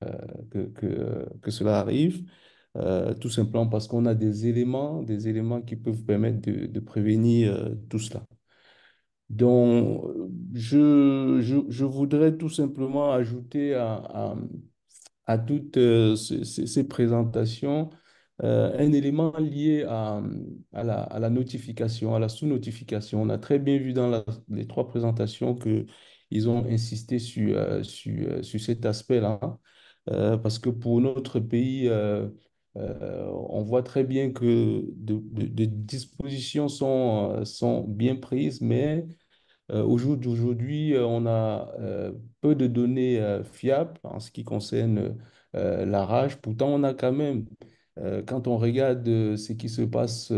cela arrive, tout simplement parce qu'on a des éléments qui peuvent permettre de prévenir tout cela. Donc, je voudrais tout simplement ajouter à toutes ces présentations un élément lié à la notification, à la sous-notification. On a très bien vu dans les trois présentations qu'ils ont insisté sur cet aspect-là, parce que pour notre pays, on voit très bien que de dispositions sont bien prises, mais au jour d'aujourd'hui, on a peu de données fiables en ce qui concerne la rage. Pourtant, on a quand même, quand on regarde ce qui se passe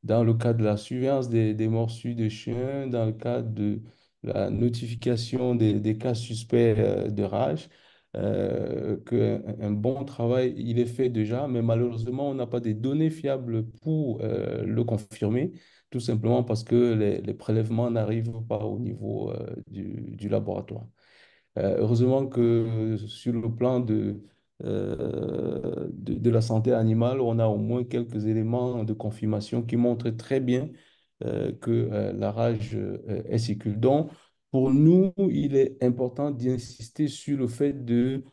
dans le cadre de la surveillance des morsus de chiens, dans le cadre de la notification des cas suspects de rage, qu'un un bon travail, il est fait déjà, mais malheureusement, on n'a pas des données fiables pour le confirmer tout simplement parce que les prélèvements n'arrivent pas au niveau du laboratoire. Heureusement que sur le plan de la santé animale, on a au moins quelques éléments de confirmation qui montrent très bien que la rage est circule. Donc, pour nous, il est important d'insister sur le fait de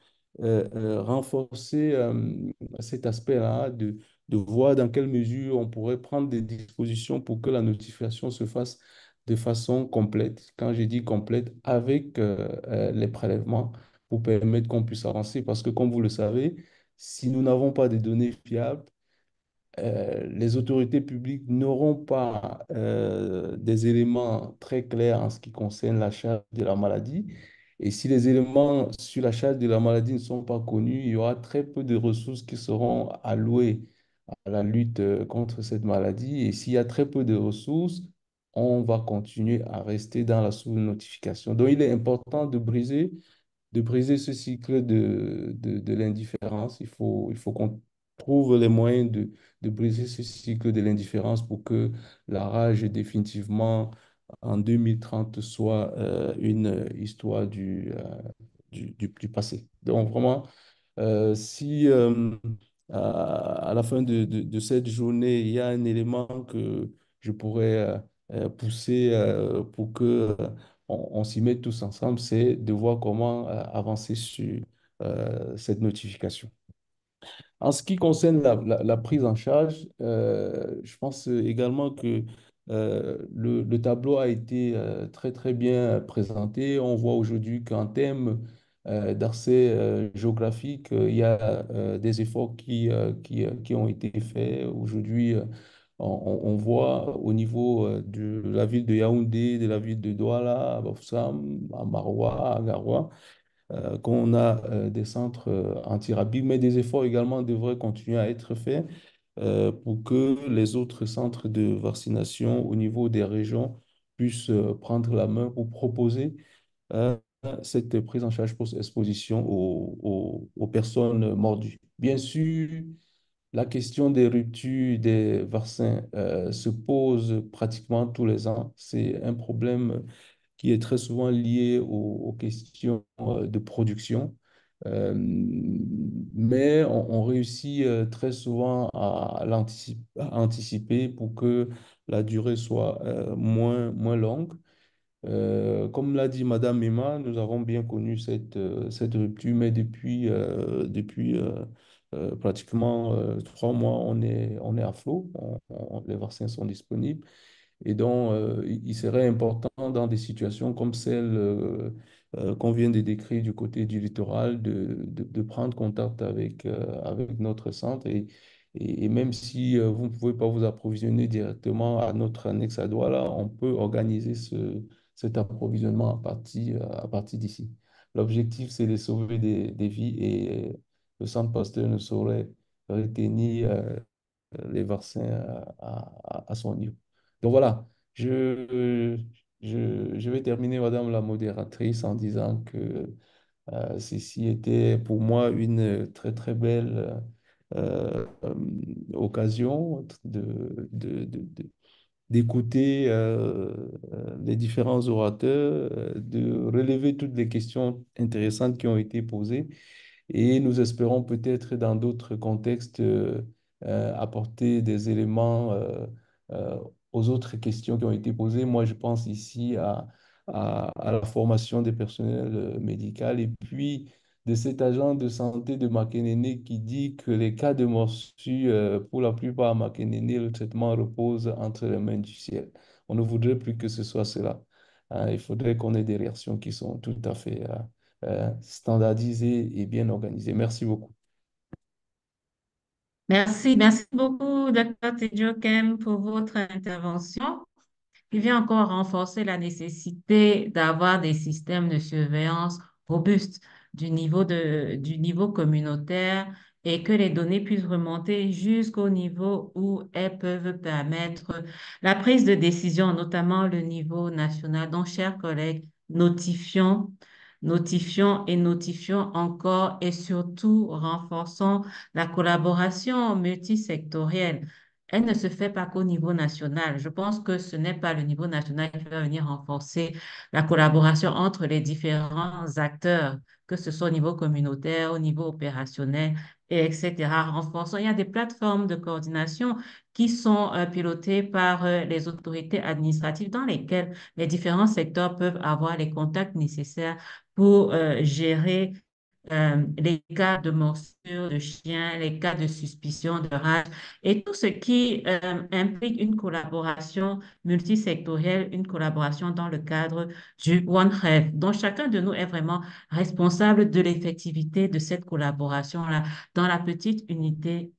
renforcer cet aspect-là, de voir dans quelle mesure on pourrait prendre des dispositions pour que la notification se fasse de façon complète. Quand je dis complète, avec les prélèvements pour permettre qu'on puisse avancer. Parce que, comme vous le savez, si nous n'avons pas de données fiables, les autorités publiques n'auront pas des éléments très clairs en ce qui concerne la charge de la maladie. Et si les éléments sur la charge de la maladie ne sont pas connus, il y aura très peu de ressources qui seront allouées à la lutte contre cette maladie. Et s'il y a très peu de ressources, on va continuer à rester dans la sous-notification. Donc, il est important de briser ce cycle de l'indifférence. Il faut qu'on trouve les moyens de briser ce cycle de l'indifférence pour que la rage définitivement en 2030 soit une histoire du passé. Donc vraiment, si à la fin de cette journée, il y a un élément que je pourrais pousser pour que on s'y mette tous ensemble, c'est de voir comment avancer sur cette notification. En ce qui concerne la prise en charge, je pense également que le tableau a été très, très bien présenté. On voit aujourd'hui qu'en termes d'accès géographique, il y a des efforts qui ont été faits. Aujourd'hui, on voit au niveau de la ville de Yaoundé, de la ville de Douala, à Bafoussam, à Maroua, à Garoua, qu'on a des centres anti-rabies, mais des efforts également devraient continuer à être faits pour que les autres centres de vaccination au niveau des régions puissent prendre la main pour proposer euh, cette prise en charge post-exposition aux personnes mordues. Bien sûr, la question des ruptures des vaccins se pose pratiquement tous les ans. C'est un problème qui est très souvent lié aux questions de production. Mais on réussit très souvent à anticiper pour que la durée soit moins longue. Comme l'a dit Madame Emma, nous avons bien connu cette rupture, mais depuis pratiquement 3 mois, on est à flot. Les vaccins sont disponibles. Et donc, il serait important dans des situations comme celle qu'on vient de décrire du côté du littoral de prendre contact avec notre centre. Et même si vous ne pouvez pas vous approvisionner directement à notre annexe à Douala, on peut organiser cet approvisionnement à partir d'ici. L'objectif, c'est de sauver des vies et le Centre Pasteur ne saurait retenir les vaccins à son niveau. Donc voilà, je vais terminer, Madame la modératrice, en disant que ceci était pour moi une très très belle occasion d'écouter les différents orateurs, de relever toutes les questions intéressantes qui ont été posées et nous espérons peut-être dans d'autres contextes apporter des éléments euh, aux autres questions qui ont été posées. Moi, je pense ici à la formation des personnels médicaux et puis de cet agent de santé de Makenene qui dit que les cas de morsure, pour la plupart à Makenene, le traitement repose entre les mains du ciel. On ne voudrait plus que ce soit cela. Hein. Il faudrait qu'on ait des réactions qui sont tout à fait standardisé et bien organisé. Merci beaucoup. Merci beaucoup, Dr. Tedjokem, pour votre intervention, qui vient encore renforcer la nécessité d'avoir des systèmes de surveillance robustes du niveau communautaire et que les données puissent remonter jusqu'au niveau où elles peuvent permettre la prise de décision, notamment le niveau national. Donc, chers collègues, notifions encore et surtout renforçons la collaboration multisectorielle. Elle ne se fait pas qu'au niveau national. Je pense que ce n'est pas le niveau national qui va venir renforcer la collaboration entre les différents acteurs, que ce soit au niveau communautaire, au niveau opérationnel, et etc. Renforçons. Il y a des plateformes de coordination qui sont pilotées par les autorités administratives dans lesquelles les différents secteurs peuvent avoir les contacts nécessaires pour gérer les cas de morsure de chien, les cas de suspicion de rage et tout ce qui implique une collaboration multisectorielle, une collaboration dans le cadre du One Health. Donc, chacun de nous est vraiment responsable de l'effectivité de cette collaboration-là dans la petite unité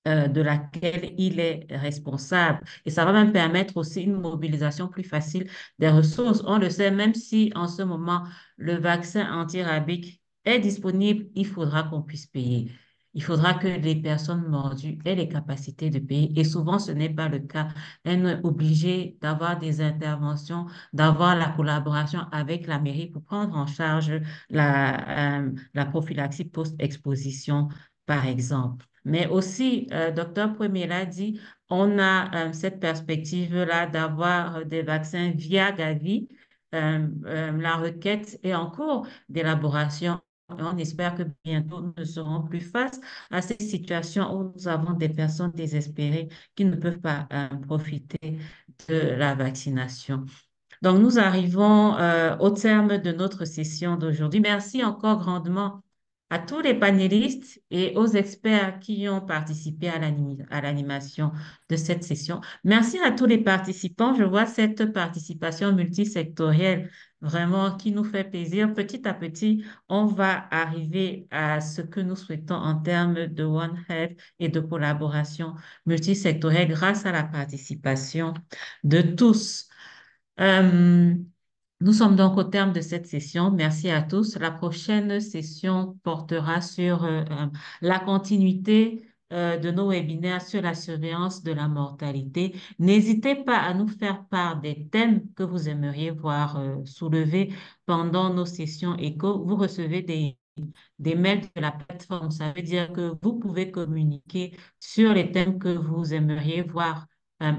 de laquelle il est responsable. Et ça va même permettre aussi une mobilisation plus facile des ressources. On le sait, même si en ce moment, le vaccin anti-rabique est disponible, il faudra qu'on puisse payer. Il faudra que les personnes mordues aient les capacités de payer. Et souvent, ce n'est pas le cas. Elles sont obligées d'avoir des interventions, d'avoir la collaboration avec la mairie pour prendre en charge la prophylaxie post-exposition, par exemple. Mais aussi, docteur Premier l'a dit, on a cette perspective-là d'avoir des vaccins via Gavi. La requête est en cours d'élaboration. Et on espère que bientôt nous ne serons plus face à ces situations où nous avons des personnes désespérées qui ne peuvent pas profiter de la vaccination. Donc, nous arrivons au terme de notre session d'aujourd'hui. Merci encore grandement à tous les panélistes et aux experts qui ont participé à l'animation de cette session. Merci à tous les participants. Je vois cette participation multisectorielle vraiment qui nous fait plaisir. Petit à petit, on va arriver à ce que nous souhaitons en termes de One Health et de collaboration multisectorielle grâce à la participation de tous. Euh, Nous sommes donc au terme de cette session. Merci à tous. La prochaine session portera sur la continuité de nos webinaires sur la surveillance de la mortalité. N'hésitez pas à nous faire part des thèmes que vous aimeriez voir soulevés pendant nos sessions éco. Vous recevez des mails de la plateforme. Ça veut dire que vous pouvez communiquer sur les thèmes que vous aimeriez voir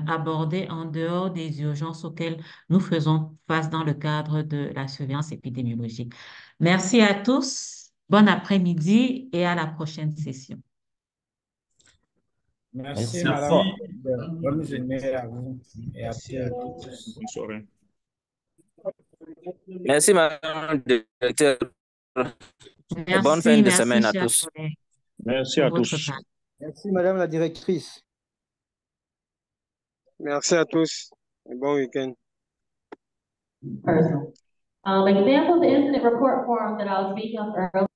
abordés en dehors des urgences auxquelles nous faisons face dans le cadre de la surveillance épidémiologique. Merci à tous. Bon après-midi et à la prochaine session. Merci, Merci. Madame. Merci. Bonne journée à vous et à Merci à tous. Bonne soirée. Merci, Madame le directeur. Et bonne fin Merci, de semaine à chers tous. collègues, Merci pour à votre tous. part. Merci, Madame la directrice. Merci à tous et bon week-end. Example, the incident report form that I was speaking of earlier.